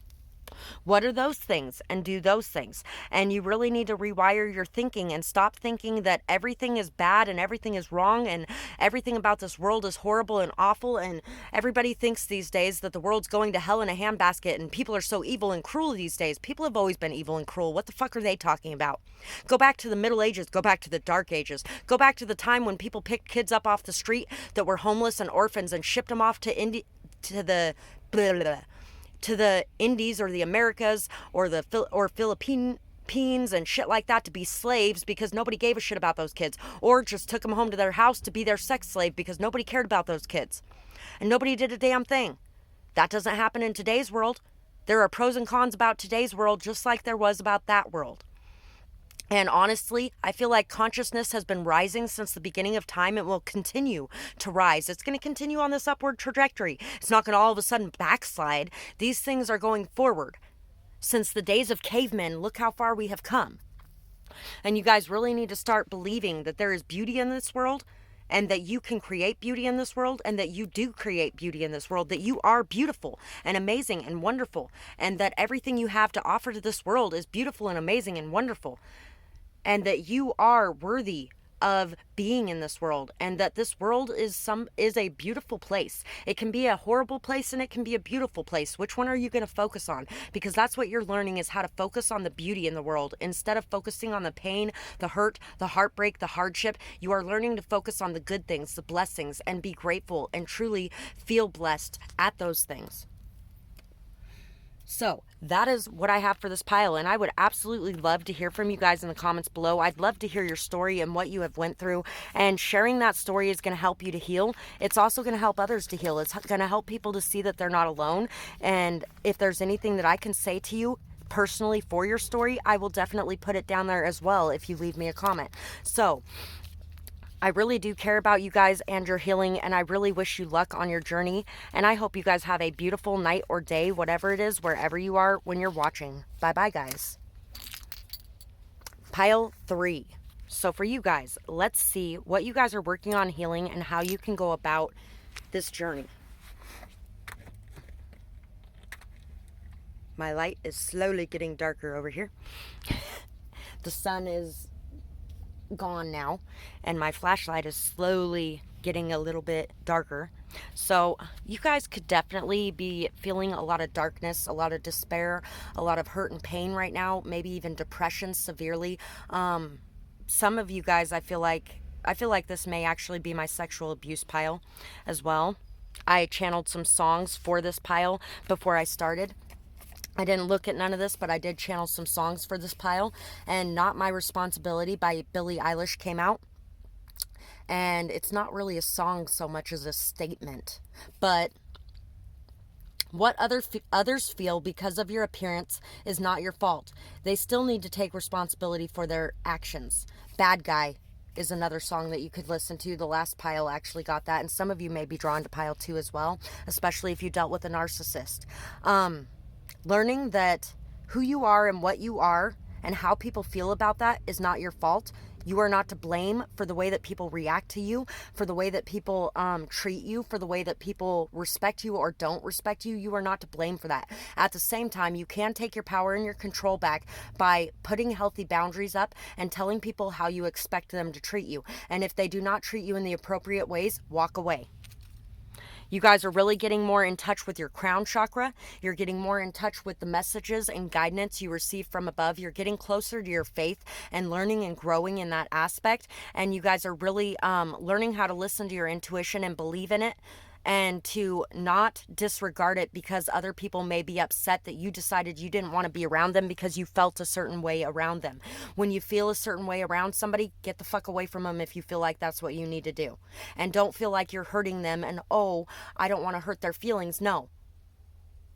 What are those things? And do those things. And you really need to rewire your thinking and stop thinking that everything is bad and everything is wrong and everything about this world is horrible and awful. And everybody thinks these days that the world's going to hell in a handbasket and people are so evil and cruel these days. People have always been evil and cruel. What the fuck are they talking about? Go back to the Middle Ages. Go back to the Dark Ages. Go back to the time when people picked kids up off the street that were homeless and orphans and shipped them off to the Indies or the Americas or Philippine peens and shit like that to be slaves because nobody gave a shit about those kids, or just took them home to their house to be their sex slave because nobody cared about those kids and nobody did a damn thing. That doesn't happen in today's world. There are pros and cons about today's world just like there was about that world. And honestly, I feel like consciousness has been rising since the beginning of time. It will continue to rise. It's going to continue on this upward trajectory. It's not going to all of a sudden backslide. These things are going forward. Since the days of cavemen, look how far we have come. And you guys really need to start believing that there is beauty in this world, and that you can create beauty in this world, and that you do create beauty in this world, that you are beautiful and amazing and wonderful, and that everything you have to offer to this world is beautiful and amazing and wonderful, and that you are worthy of being in this world, and that this world is a beautiful place. It can be a horrible place and it can be a beautiful place. Which one are you going to focus on? Because that's what you're learning, is how to focus on the beauty in the world instead of focusing on the pain, the hurt, the heartbreak, the hardship. You are learning to focus on the good things, the blessings, and be grateful and truly feel blessed at those things. So that is what I have for this pile, and I would absolutely love to hear from you guys in the comments below. I'd love to hear your story and what you have went through, and sharing that story is going to help you to heal. It's also going to help others to heal. It's going to help people to see that they're not alone, and if there's anything that I can say to you personally for your story, I will definitely put it down there as well if you leave me a comment. So I really do care about you guys and your healing, and I really wish you luck on your journey. And I hope you guys have a beautiful night or day, whatever it is, wherever you are when you're watching. Bye-bye, guys. Pile 3. So for you guys, let's see what you guys are working on healing and how you can go about this journey. My light is slowly getting darker over here. The sun is gone now, and my flashlight is slowly getting a little bit darker. So you guys could definitely be feeling a lot of darkness, a lot of despair, a lot of hurt and pain right now, maybe even depression severely. Some of you guys, I feel like this may actually be my sexual abuse pile as well. I channeled some songs for this pile before I started. I didn't look at none of this, but I did channel some songs for this pile. And Not My Responsibility by Billie Eilish came out. And it's not really a song so much as a statement. But what others feel because of your appearance is not your fault. They still need to take responsibility for their actions. Bad Guy is another song that you could listen to. The last pile actually got that. And some of you may be drawn to pile 2 as well, especially if you dealt with a narcissist. Learning that who you are and what you are and how people feel about that is not your fault. You are not to blame for the way that people react to you, for the way that people treat you, for the way that people respect you or don't respect you. You are not to blame for that. At the same time, you can take your power and your control back by putting healthy boundaries up and telling people how you expect them to treat you. And if they do not treat you in the appropriate ways, walk away. You guys are really getting more in touch with your crown chakra. You're getting more in touch with the messages and guidance you receive from above. You're getting closer to your faith and learning and growing in that aspect. And you guys are really learning how to listen to your intuition and believe in it, and to not disregard it because other people may be upset that you decided you didn't want to be around them because you felt a certain way around them. When you feel a certain way around somebody, get the fuck away from them if you feel like that's what you need to do. And don't feel like you're hurting them and, oh, I don't want to hurt their feelings. No.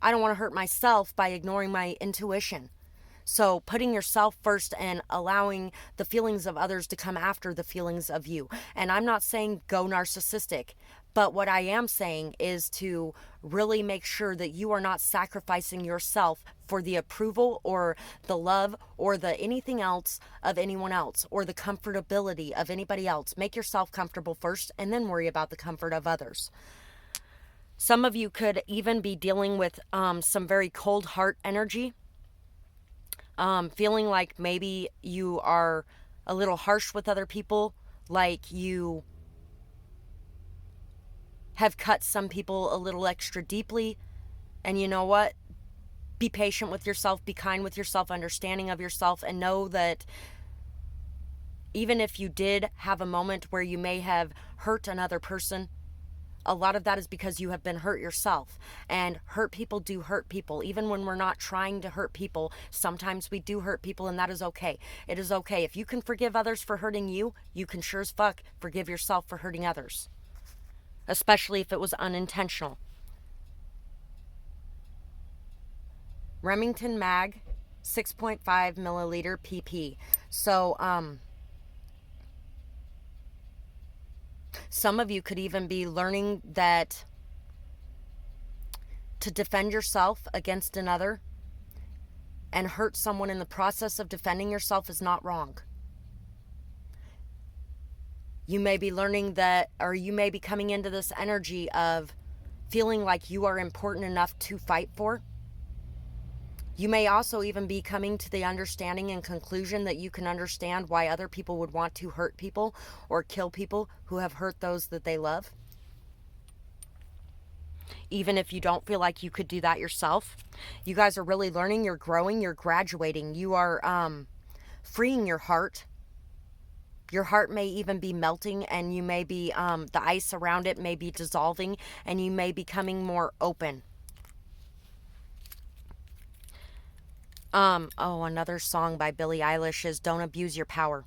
I don't want to hurt myself by ignoring my intuition. So putting yourself first and allowing the feelings of others to come after the feelings of you. And I'm not saying go narcissistic, but what I am saying is to really make sure that you are not sacrificing yourself for the approval or the love or the anything else of anyone else or the comfortability of anybody else. Make yourself comfortable first and then worry about the comfort of others. Some of you could even be dealing with some very cold heart energy. Feeling like maybe you are a little harsh with other people, like you have cut some people a little extra deeply. And you know what? Be patient with yourself, be kind with yourself, understanding of yourself, and know that even if you did have a moment where you may have hurt another person a lot of that is because you have been hurt yourself, and hurt people do hurt people. Even when we're not trying to hurt people, sometimes we do hurt people, and that is okay. It is okay. If you can forgive others for hurting you, you can sure as fuck forgive yourself for hurting others, especially if it was unintentional. Remington Mag, 6.5 milliliter PP. So, some of you could even be learning that to defend yourself against another and hurt someone in the process of defending yourself is not wrong. You may be learning that, or you may be coming into this energy of feeling like you are important enough to fight for. You may also even be coming to the understanding and conclusion that you can understand why other people would want to hurt people or kill people who have hurt those that they love. Even if you don't feel like you could do that yourself. You guys are really learning, you're growing, you're graduating. You are freeing your heart. Your heart may even be melting, and you may be, the ice around it may be dissolving, and you may be becoming more open. Another song by Billie Eilish is Don't Abuse Your Power.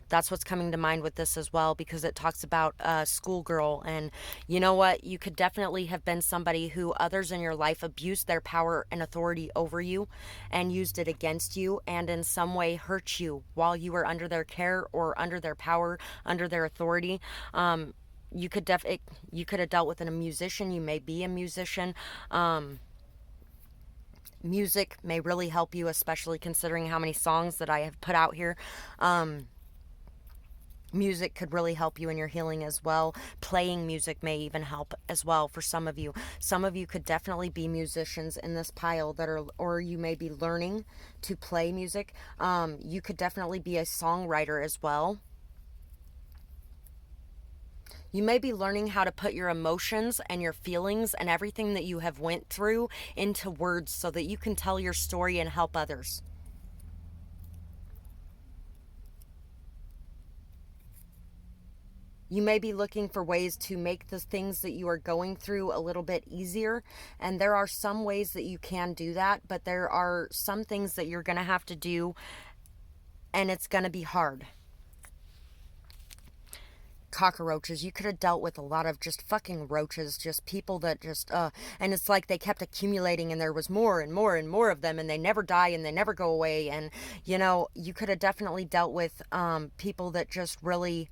That's what's coming to mind with this as well, because it talks about a schoolgirl. And you know what? You could definitely have been somebody who others in your life abused their power and authority over you and used it against you and in some way hurt you while you were under their care or under their power, under their authority. You could have dealt with a musician. You may be a musician. Music may really help you, especially considering how many songs that I have put out here. Music could really help you in your healing as well. Playing music may even help as well for some of you. Some of you could definitely be musicians in this pile or you may be learning to play music. You could definitely be a songwriter as well. You may be learning how to put your emotions and your feelings and everything that you have went through into words so that you can tell your story and help others. You may be looking for ways to make the things that you are going through a little bit easier. And there are some ways that you can do that, but there are some things that you're going to have to do, and it's going to be hard. Cockroaches. You could have dealt with a lot of just fucking roaches, just people that just and it's like they kept accumulating, and there was more and more and more of them, and they never die and they never go away. And you know, you could have definitely dealt with people that just really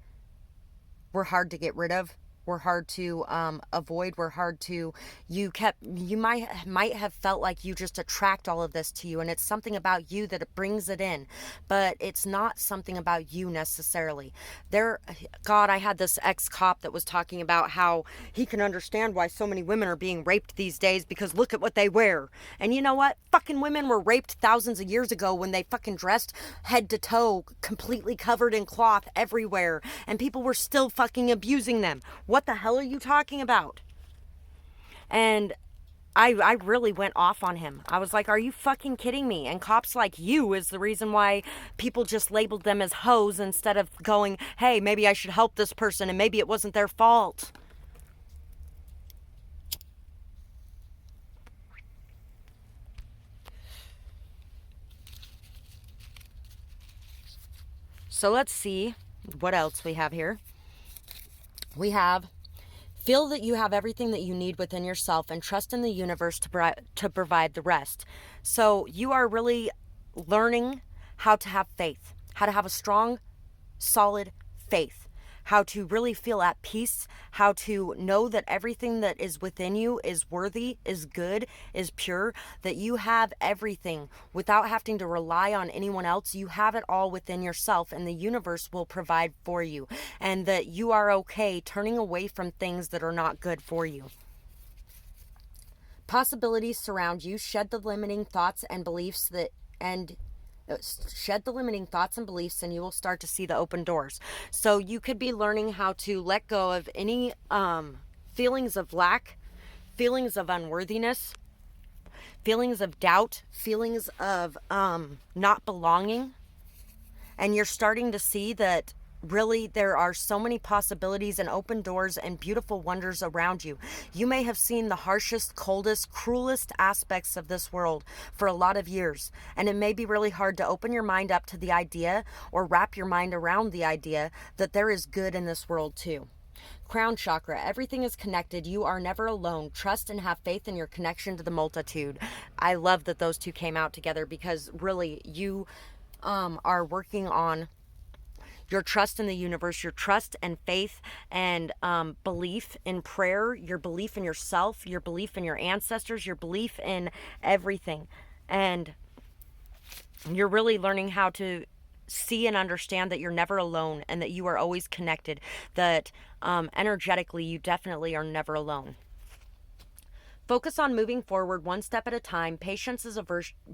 were hard to get rid of, were hard to avoid, were hard to, you might have felt like you just attract all of this to you, and it's something about you that it brings it in, but it's not something about you necessarily. God, I had this ex-cop that was talking about how he can understand why so many women are being raped these days because look at what they wear. And you know what? Fucking women were raped thousands of years ago when they fucking dressed head to toe, completely covered in cloth everywhere, and people were still fucking abusing them. What the hell are you talking about? And I really went off on him. I was like, are you fucking kidding me? And cops like you is the reason why people just labeled them as hoes instead of going, hey, maybe I should help this person and maybe it wasn't their fault. So let's see what else we have here. We have feel that you have everything that you need within yourself and trust in the universe to provide the rest. So you are really learning how to have faith, how to have a strong, solid faith, how to really feel at peace, how to know that everything that is within you is worthy, is good, is pure, that you have everything without having to rely on anyone else. You have it all within yourself, and the universe will provide for you, and that you are okay turning away from things that are not good for you. Possibilities surround you. Shed the limiting thoughts and beliefs and you will start to see the open doors. So you could be learning how to let go of any feelings of lack, feelings of unworthiness, feelings of doubt, feelings of not belonging. And you're starting to see that Really, there are so many possibilities and open doors and beautiful wonders around you. You may have seen the harshest, coldest, cruelest aspects of this world for a lot of years, and it may be really hard to open your mind up to the idea or wrap your mind around the idea that there is good in this world too. Crown chakra, everything is connected. You are never alone. Trust and have faith in your connection to the multitude. I love that those two came out together, because really you are working on your trust in the universe, your trust and faith and belief in prayer, your belief in yourself, your belief in your ancestors, your belief in everything. And you're really learning how to see and understand that you're never alone and that you are always connected, that energetically you definitely are never alone. Focus on moving forward one step at a time. Patience is a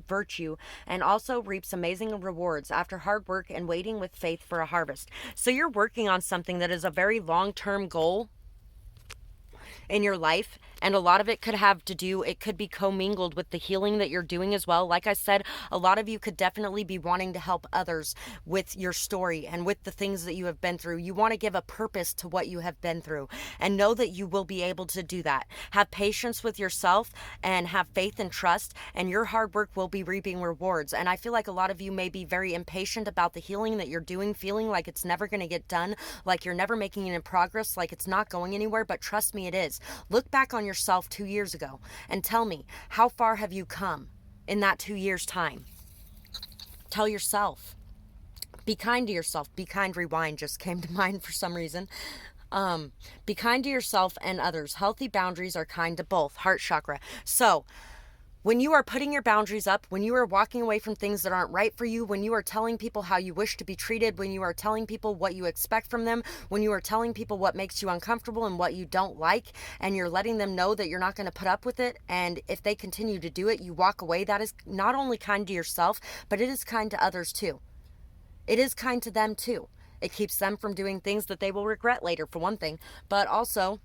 virtue and also reaps amazing rewards after hard work and waiting with faith for a harvest. So you're working on something that is a very long-term goal in your life, and a lot of it could have to do, it could be commingled with the healing that you're doing as well. Like I said, a lot of you could definitely be wanting to help others with your story and with the things that you have been through. You want to give a purpose to what you have been through, and know that you will be able to do that. Have patience with yourself and have faith and trust, and your hard work will be reaping rewards. And I feel like a lot of you may be very impatient about the healing that you're doing, feeling like it's never going to get done, like you're never making it in progress, like it's not going anywhere. But trust me, it is. Look back on yourself 2 years ago and tell me, how far have you come in that 2 years' time? Tell yourself. Be kind to yourself. Be kind, rewind just came to mind for some reason. Be kind to yourself and others. Healthy boundaries are kind to both. Heart chakra. So when you are putting your boundaries up, when you are walking away from things that aren't right for you, when you are telling people how you wish to be treated, when you are telling people what you expect from them, when you are telling people what makes you uncomfortable and what you don't like, and you're letting them know that you're not going to put up with it, and if they continue to do it, you walk away, that is not only kind to yourself, but it is kind to others too. It is kind to them too. It keeps them from doing things that they will regret later, for one thing, but also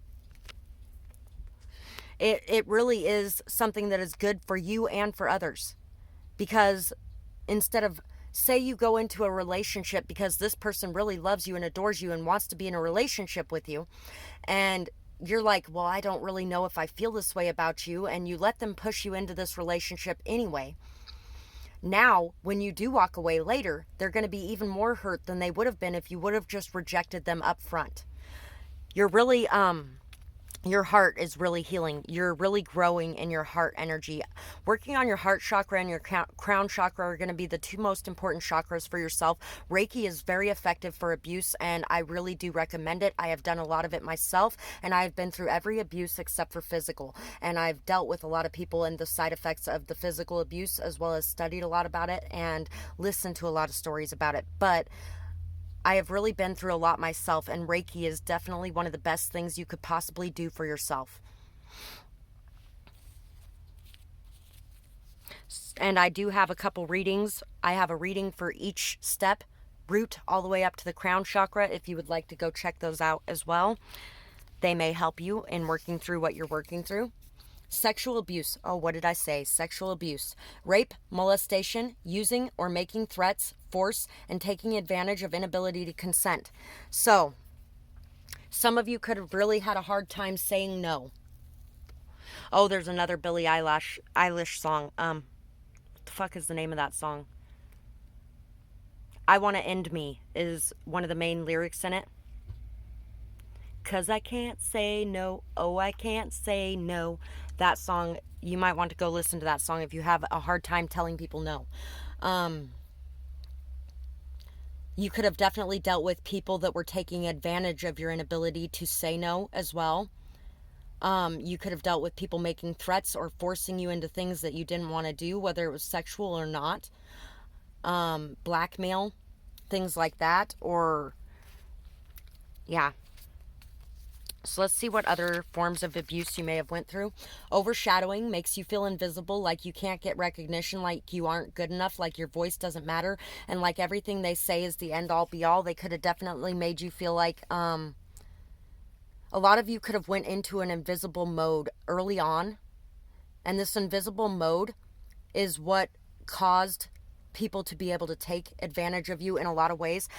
it really is something that is good for you and for others. Because instead of, say you go into a relationship because this person really loves you and adores you and wants to be in a relationship with you, and you're like, well, I don't really know if I feel this way about you, and you let them push you into this relationship anyway. Now, when you do walk away later, they're going to be even more hurt than they would have been if you would have just rejected them up front. You're really, your heart is really healing. You're really growing in your heart energy. Working on your heart chakra and your crown chakra are going to be the two most important chakras for yourself. Reiki is very effective for abuse, and I really do recommend it. I have done a lot of it myself, and I've been through every abuse except for physical. And I've dealt with a lot of people and the side effects of the physical abuse, as well as studied a lot about it and listened to a lot of stories about it. But I have really been through a lot myself, and Reiki is definitely one of the best things you could possibly do for yourself. And I do have a couple readings. I have a reading for each step, root all the way up to the crown chakra, if you would like to go check those out as well. They may help you in working through what you're working through. Sexual abuse. Oh, what did I say? Sexual abuse. Rape, molestation, using or making threats, force, and taking advantage of inability to consent. So, some of you could have really had a hard time saying no. Oh, there's another Billie Eilish song. What the fuck is the name of that song? I Want to End Me is one of the main lyrics in it. 'Cause I can't say no, oh, I can't say no. That song, you might want to go listen to that song if you have a hard time telling people no. You could have definitely dealt with people that were taking advantage of your inability to say no as well. You could have dealt with people making threats or forcing you into things that you didn't want to do, whether it was sexual or not. Blackmail, things like that, or, yeah. So let's see what other forms of abuse you may have went through. Overshadowing makes you feel invisible, like you can't get recognition, like you aren't good enough, like your voice doesn't matter, and like everything they say is the end all be all. They could have definitely made you feel like a lot of you could have went into an invisible mode early on, and this invisible mode is what caused people to be able to take advantage of you in a lot of ways.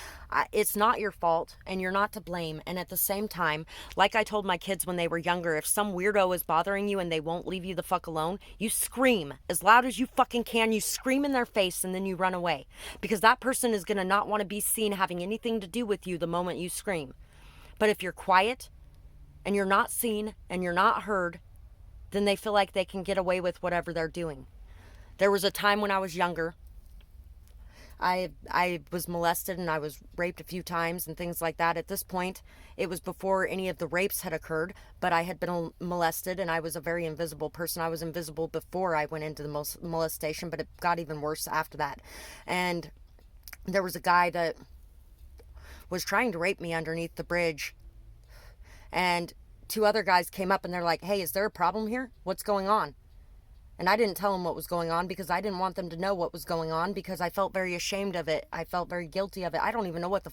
It's not your fault and you're not to blame. And at the same time, like I told my kids when they were younger, if some weirdo is bothering you and they won't leave you the fuck alone, you scream as loud as you fucking can. You scream in their face and then you run away, because that person is going to not want to be seen having anything to do with you the moment you scream. But if you're quiet and you're not seen and you're not heard, then they feel like they can get away with whatever they're doing. There was a time when I was younger, I was molested and I was raped a few times and things like that. At this point, it was before any of the rapes had occurred, but I had been molested and I was a very invisible person. I was invisible before I went into the molestation, but it got even worse after that. And there was a guy that was trying to rape me underneath the bridge, and two other guys came up and they're like, hey, is there a problem here? What's going on? And I didn't tell them what was going on because I didn't want them to know what was going on, because I felt very ashamed of it. I felt very guilty of it. I don't even know what the